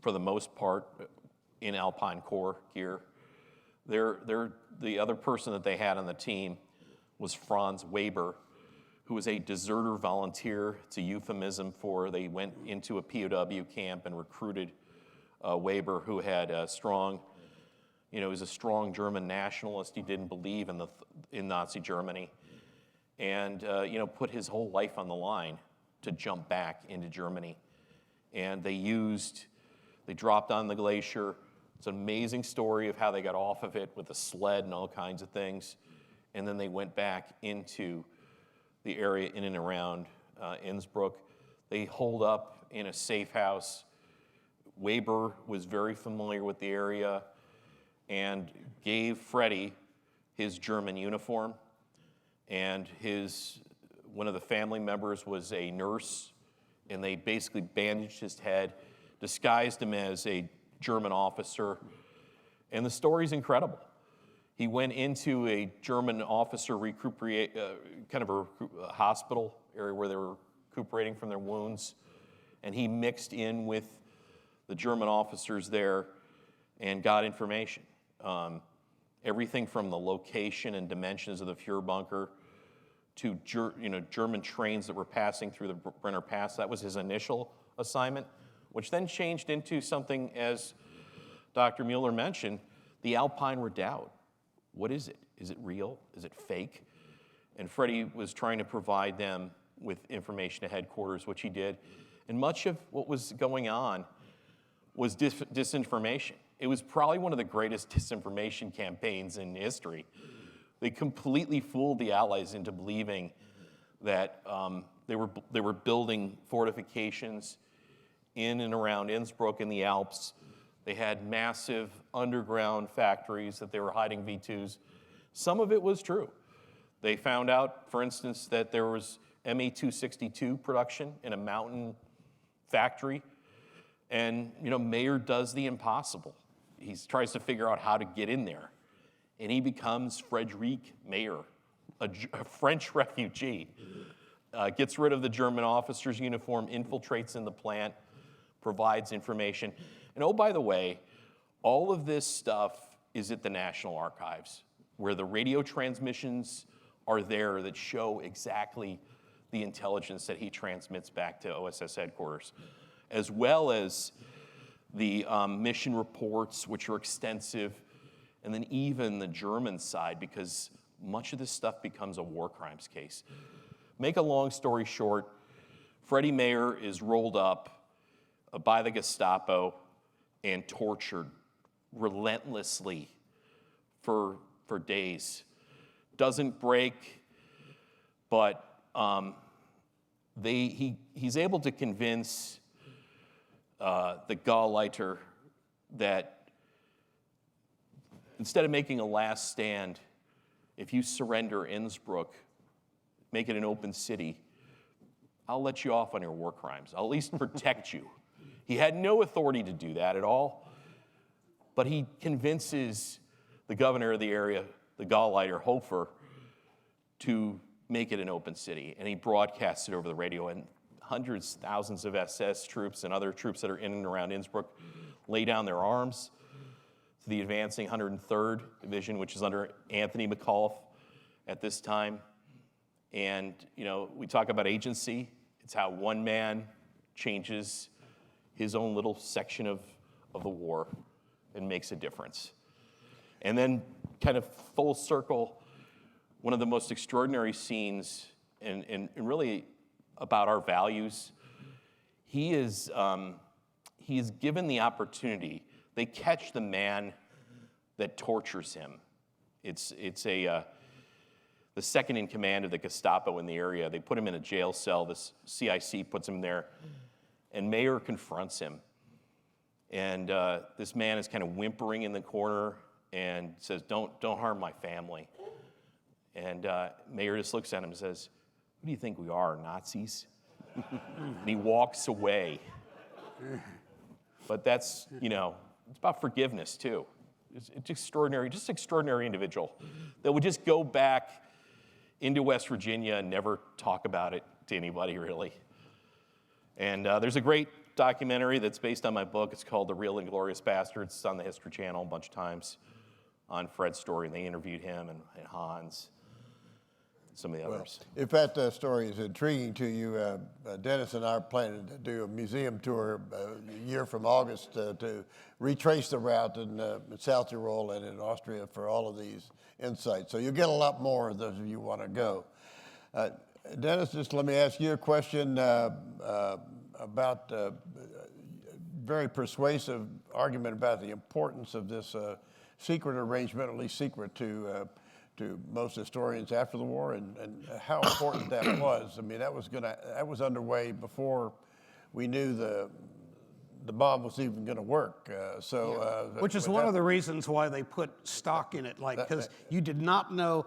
for the most part, in Alpine Corps gear. The other person that they had on the team was Franz Weber, who was a deserter volunteer. It's a euphemism for they went into a POW camp and recruited Weber, who had a strong, he was a strong German nationalist. He didn't believe in Nazi Germany, and put his whole life on the line to jump back into Germany. And they dropped on the glacier. It's an amazing story of how they got off of it with a sled and all kinds of things. And then they went back into the area in and around Innsbruck. They holed up in a safe house. Weber was very familiar with the area and gave Freddie his German uniform. And one of the family members was a nurse, and they basically bandaged his head, disguised him as a German officer. And the story's incredible. He went into a German officer kind of a hospital area where they were recuperating from their wounds, and he mixed in with the German officers there and got information. Everything from the location and dimensions of the Fuhrer bunker to German trains that were passing through the Brenner Pass. That was his initial assignment, which then changed into something, as Dr. Mueller mentioned, the Alpine Redoubt. What is it? Is it real? Is it fake? And Freddie was trying to provide them with information to headquarters, which he did. And much of what was going on was disinformation. It was probably one of the greatest disinformation campaigns in history. They completely fooled the Allies into believing that they were building fortifications in and around Innsbruck in the Alps. They had massive underground factories that they were hiding V2s. Some of it was true. They found out, for instance, that there was ME-262 production in a mountain factory. And, Mayer does the impossible. He tries to figure out how to get in there. And he becomes Frederic Mayer, a French refugee. Gets rid of the German officer's uniform, infiltrates in the plant, provides information. And oh, by the way, all of this stuff is at the National Archives, where the radio transmissions are there that show exactly the intelligence that he transmits back to OSS headquarters, as well as the mission reports, which are extensive, and then even the German side, because much of this stuff becomes a war crimes case. Make a long story short, Freddie Mayer is rolled up by the Gestapo and tortured relentlessly for days. Doesn't break, but he's able to convince the Gauleiter that instead of making a last stand, if you surrender Innsbruck, make it an open city, I'll let you off on your war crimes. I'll at least protect you. He had no authority to do that at all, but he convinces the governor of the area, the Gauleiter Hofer, to make it an open city. And he broadcasts it over the radio, and hundreds, thousands of SS troops and other troops that are in and around Innsbruck lay down their arms to the advancing 103rd Division, which is under Anthony McAuliffe at this time. And, we talk about agency. It's how one man changes his own little section of the war and makes a difference. And then kind of full circle, one of the most extraordinary scenes and really about our values, he is given the opportunity. They catch the man that tortures him. It's the second in command of the Gestapo in the area. They put him in a jail cell. This CIC puts him there. And Mayer confronts him. And this man is kind of whimpering in the corner and says, don't harm my family. And Mayer just looks at him and says, "Who do you think we are, Nazis?" And he walks away. But that's, it's about forgiveness too. It's extraordinary, just extraordinary individual that would just go back into West Virginia and never talk about it to anybody, really. And there's a great documentary that's based on my book. It's called The Real Inglorious Bastards. It's on the History Channel a bunch of times on Fred's story, and they interviewed him and Hans, some of the others. Well, if that story is intriguing to you, Dennis and I are planning to do a museum tour a year from August to retrace the route in South Tyrol and in Austria for all of these insights. So you'll get a lot more of those if you want to go. Dennis, just let me ask you a question about a very persuasive argument about the importance of this secret arrangement, at least secret to most historians after the war, and how important that was. I mean, that was underway before we knew the the bomb was even going to work. Which is one of the reasons why they put stock in it, like, because they did not know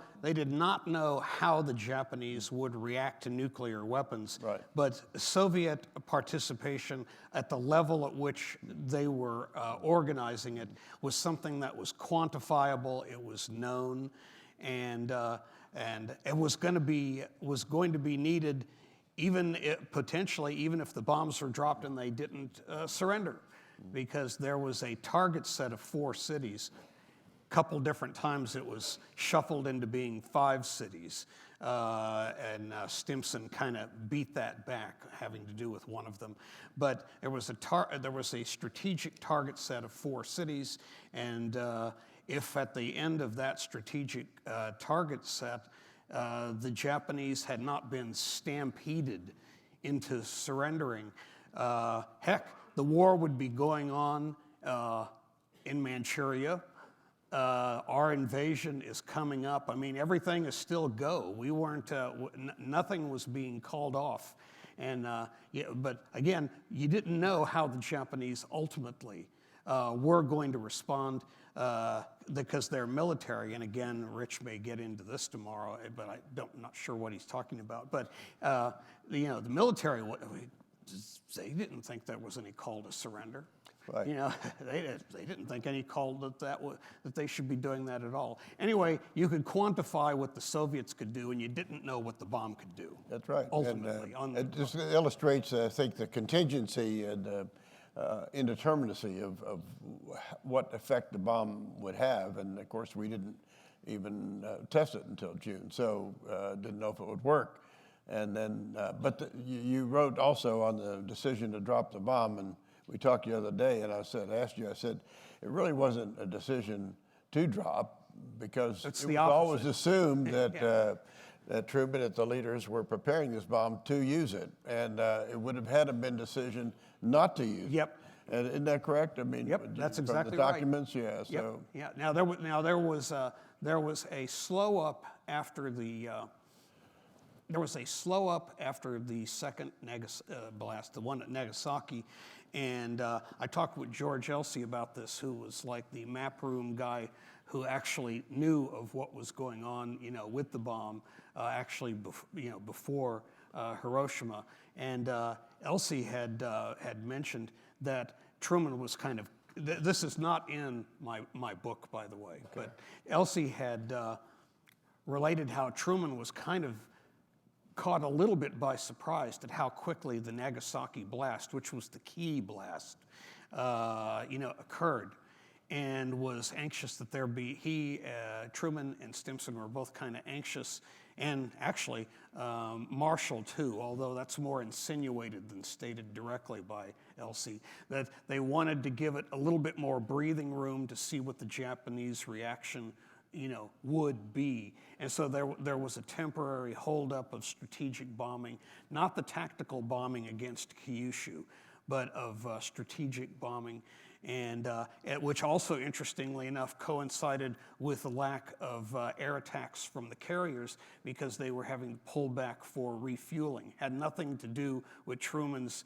how the Japanese would react to nuclear weapons. Right. But Soviet participation at the level at which they were organizing it was something that was quantifiable. It was known, and it was going to be needed, potentially, even if the bombs were dropped and they didn't surrender, because there was a target set of 4 cities. A couple different times it was shuffled into being 5 cities, and Stimson kind of beat that back, having to do with one of them. But there was a strategic target set of 4 cities, and if at the end of that strategic target set, the Japanese had not been stampeded into surrendering, heck, the war would be going on in Manchuria. Our invasion is coming up. I mean, everything is still go. We weren't, nothing was being called off. And, but again, you didn't know how the Japanese ultimately were going to respond, because they're military. And again, Rich may get into this tomorrow, but I'm not sure what he's talking about. But, the military, they didn't think there was any call to surrender. Right. They didn't think any call that they should be doing that at all. Anyway, you could quantify what the Soviets could do, and you didn't know what the bomb could do. That's right. Ultimately, and it just illustrates, I think, the contingency and indeterminacy of what effect the bomb would have. And of course, we didn't even test it until June, so didn't know if it would work. And then, you wrote also on the decision to drop the bomb, and we talked the other day, and I said, it really wasn't a decision to drop, because it was always assumed that that Truman and the leaders were preparing this bomb to use it, and it would have had to been decision not to use it. And isn't that correct? I mean, yep, that's exactly from the documents, right. Yeah. So yeah. Now there was a slow up after the. There was a slow up after the second blast, the one at Nagasaki, and I talked with George Elsey about this, who was like the map room guy who actually knew of what was going on, with the bomb, before Hiroshima. And Elsey had mentioned that Truman was kind of. This is not in my book, by the way, okay. But Elsey had related how Truman was kind of caught a little bit by surprise at how quickly the Nagasaki blast, which was the key blast, occurred, and was anxious that there be, Truman and Stimson were both kind of anxious, and actually Marshall too, although that's more insinuated than stated directly by Elsey, that they wanted to give it a little bit more breathing room to see what the Japanese reaction would be. And so there was a temporary holdup of strategic bombing, not the tactical bombing against Kyushu, but of strategic bombing, and which also, interestingly enough, coincided with the lack of air attacks from the carriers, because they were having to pull back for refueling. Had nothing to do with Truman's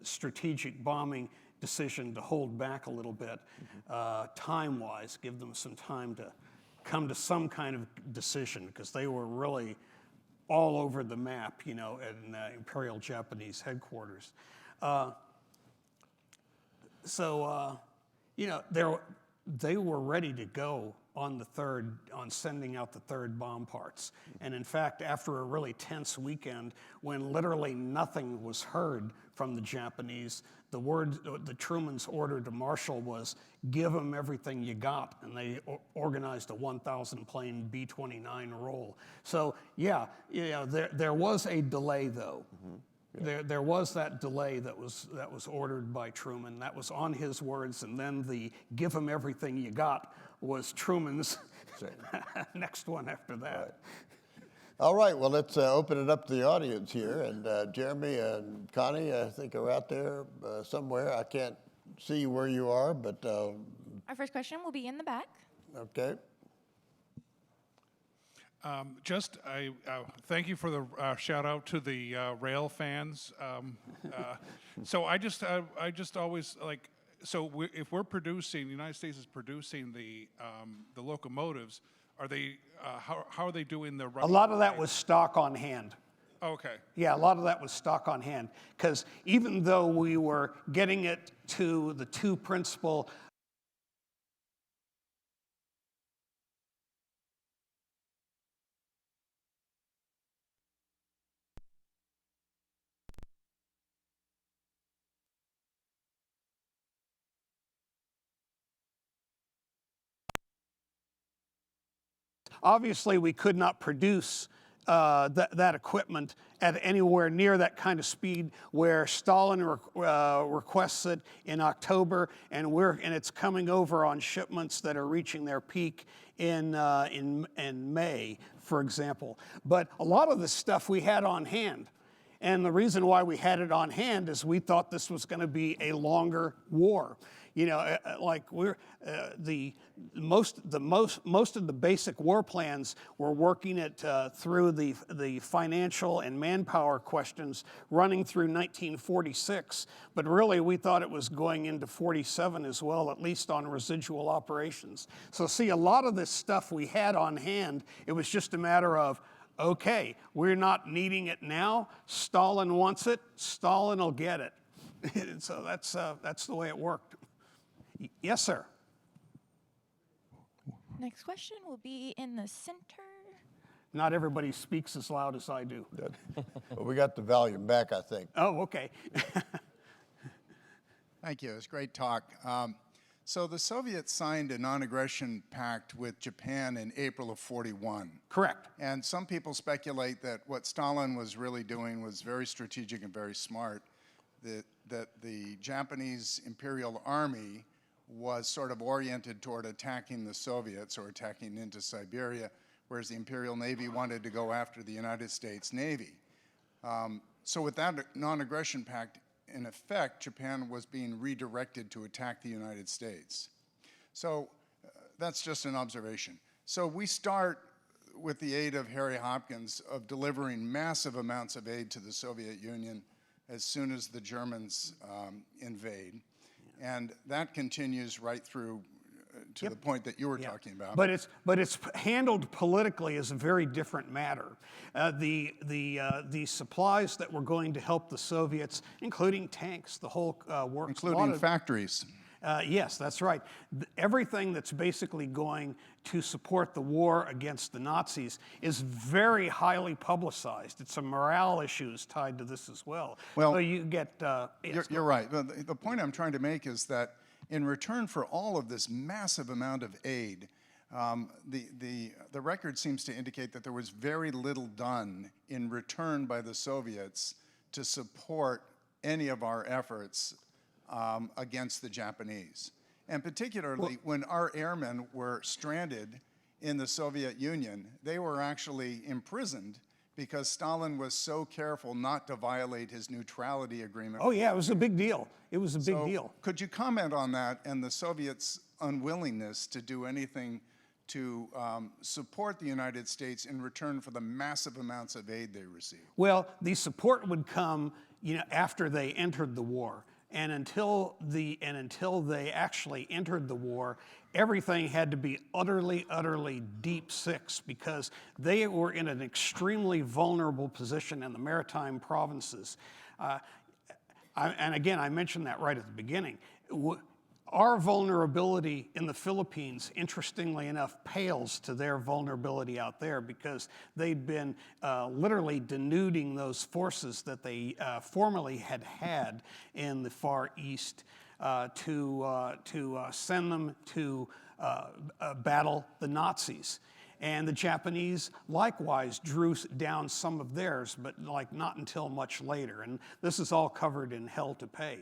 strategic bombing decision to hold back a little bit, time-wise, give them some time to come to some kind of decision, because they were really all over the map, in Imperial Japanese headquarters. They were ready to go on sending out the third bomb parts. And in fact, after a really tense weekend, when literally nothing was heard from the Japanese, the Truman's order to Marshall was, give them everything you got. And they organized a 1,000 plane B-29 roll. So there was a delay, though. Mm-hmm. Yeah. There was that delay that was ordered by Truman. That was on his words, and then the give them everything you got was Truman's next one after that. Right. All right, well, let's open it up to the audience here. And Jeremy and Connie, I think, are out there somewhere. I can't see where you are, but... Our first question will be in the back. Okay. Thank you for the shout out to the rail fans. So I just always like, if we're producing, the United States is producing the locomotives, are they, how are they doing the? A lot of that was stock on hand. Okay. Yeah, a lot of that was stock on hand. Because even though we were getting it to the two principal obviously, we could not produce that equipment at anywhere near that kind of speed where Stalin requests it in October, and it's coming over on shipments that are reaching their peak in May, for example. But a lot of this stuff we had on hand. And the reason why we had it on hand is we thought this was going to be a longer war. You know, like most of the basic war plans were working it through the financial and manpower questions running through 1946. But really, we thought it was going into 47 as well, at least on residual operations. So see, a lot of this stuff we had on hand, it was just a matter of, okay, we're not needing it now. Stalin wants it. Stalin will get it. So that's the way it worked. Yes, sir. Next question will be in the center. Not everybody speaks as loud as I do. Well, we got the volume back, I think. Oh, okay. Thank you. It was a great talk. So the Soviets signed a non-aggression pact with Japan in April of 41. Correct. And some people speculate that what Stalin was really doing was very strategic and very smart, that the Japanese Imperial Army was sort of oriented toward attacking the Soviets or attacking into Siberia, whereas the Imperial Navy wanted to go after the United States Navy. So with that non-aggression pact, in effect, Japan was being redirected to attack the United States. So that's just an observation. So we start with the aid of Harry Hopkins of delivering massive amounts of aid to the Soviet Union as soon as the Germans invade. And that continues right through to the point that you were talking about. But it's handled politically as a very different matter. The supplies that were going to help the Soviets, including tanks, the whole works. Including factories. Yes, that's right. Everything that's basically going to support the war against the Nazis is very highly publicized. It's some morale issues tied to this as well. Well, so you get. You're right. The point I'm trying to make is that in return for all of this massive amount of aid, the record seems to indicate that there was very little done in return by the Soviets to support any of our efforts against the Japanese. And particularly when our airmen were stranded in the Soviet Union, they were actually imprisoned because Stalin was so careful not to violate his neutrality agreement. Oh yeah, it was a big deal. It was a big deal. Could you comment on that and the Soviets' unwillingness to do anything to support the United States in return for the massive amounts of aid they received? Well, the support would come, after they entered the war. And until they actually entered the war, everything had to be utterly, utterly deep six because they were in an extremely vulnerable position in the maritime provinces. And again, I mentioned that right at the beginning. Our vulnerability in the Philippines, interestingly enough, pales to their vulnerability out there because they'd been literally denuding those forces that they formerly had in the Far East to send them to battle the Nazis. And the Japanese likewise drew down some of theirs, but not until much later. And this is all covered in Hell to Pay.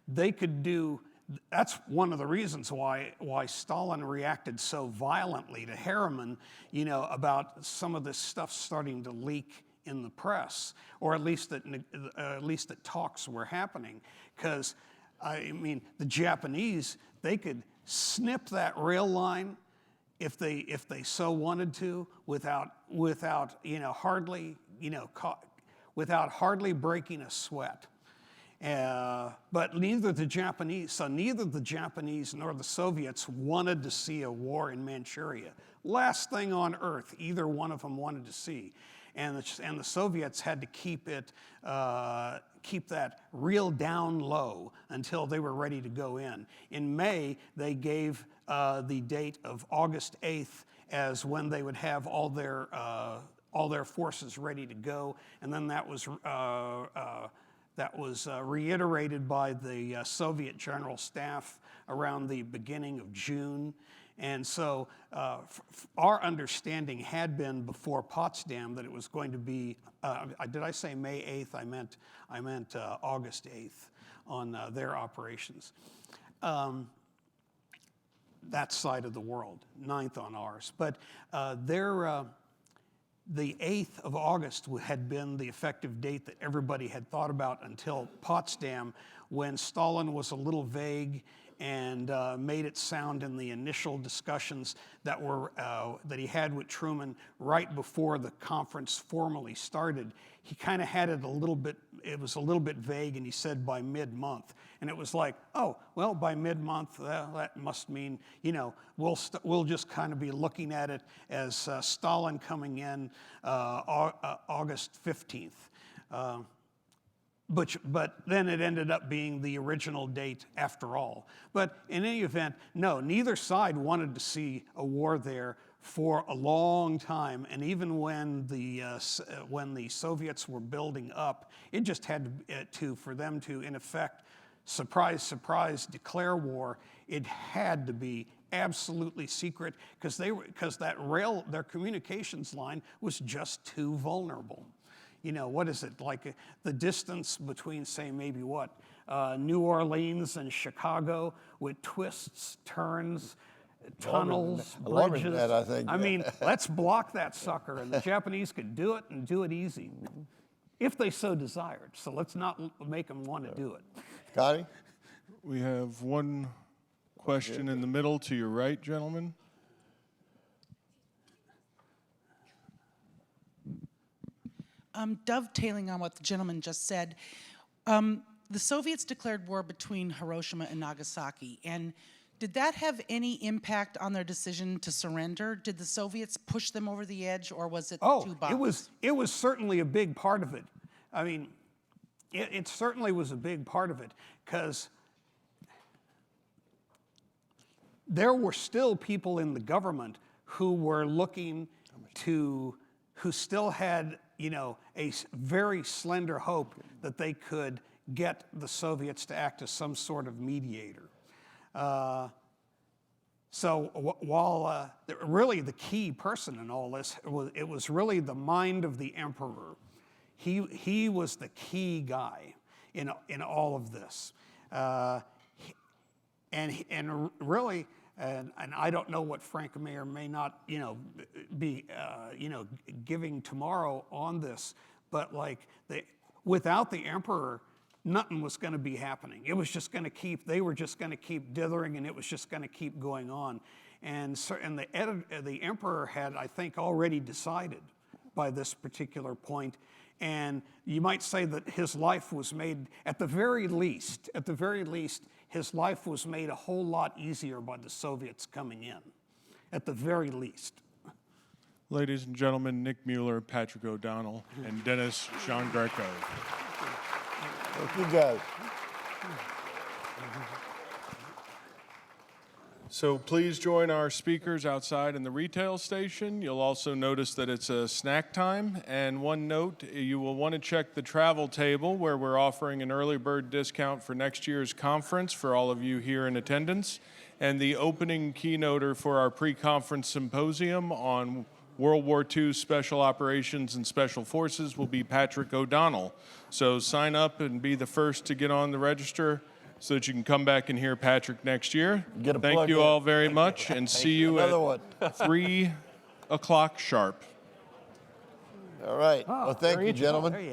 They could do. That's one of the reasons why Stalin reacted so violently to Harriman, about some of this stuff starting to leak in the press, or at least that talks were happening. Because, the Japanese, they could snip that rail line if they so wanted to, without hardly without hardly breaking a sweat. But neither the Japanese nor the Soviets wanted to see a war in Manchuria. Last thing on earth either one of them wanted to see. And the Soviets had to keep that real down low until they were ready to go in. In May, they gave the date of August 8th as when they would have all their forces ready to go, and then that was reiterated by the Soviet General Staff around the beginning of June. And so our understanding had been before Potsdam that it was going to be, did I say May 8th? I meant August 8th on their operations. That side of the world, 9th on ours. But the 8th of August had been the effective date that everybody had thought about until Potsdam, when Stalin was a little vague and made it sound in the initial discussions that he had with Truman right before the conference formally started. He kind of had it it was a little bit vague, and he said by mid-month. And it was like, oh, well, by mid-month, that must mean, we'll just kind of be looking at it as Stalin coming in August 15th. But then it ended up being the original date after all. But in any event, no, neither side wanted to see a war there for a long time. And even when the Soviets were building up, it just had to for them to, in effect, surprise, surprise, declare war. It had to be absolutely secret because their communications line was just too vulnerable. What is it, like the distance between, say, maybe New Orleans and Chicago with twists, turns, tunnels, longer bridges. than that, I think. I mean, let's block that sucker, and the Japanese could do it and do it easy, if they so desired. So let's not make them want to do it. Connie? We have one question in the middle to your right, gentlemen. Dovetailing on what the gentleman just said, the Soviets declared war between Hiroshima and Nagasaki, and did that have any impact on their decision to surrender? Did the Soviets push them over the edge, or was it two bombs? It was certainly a big part of it. I mean, it certainly was a big part of it, because there were still people in the government who were looking to, who still had, a very slender hope that they could get the Soviets to act as some sort of mediator. So while really the key person in all this, it was really the mind of the emperor. He was the key guy in all of this, and really. And I don't know what Frank may or may not, be, giving tomorrow on this, but without the emperor, nothing was going to be happening. It was just going to they were just going to keep dithering, and it was just going to keep going on. And the emperor had, I think, already decided by this particular point. And you might say that his life was made, at the very least, his life was made a whole lot easier by the Soviets coming in, at the very least. Ladies and gentlemen, Nick Mueller, Patrick O'Donnell, and Dennis Giangreco. Thank you, guys. So please join our speakers outside in the retail station. You'll also notice that it's a snack time. And one note, you will want to check the travel table where we're offering an early bird discount for next year's conference for all of you here in attendance. And the opening keynoter for our pre-conference symposium on World War II Special Operations and Special Forces will be Patrick O'Donnell. So sign up and be the first to get on the register so that you can come back and hear Patrick next year. Thank you all very much, and see you at 3 o'clock sharp. All right. Well, thank you, gentlemen.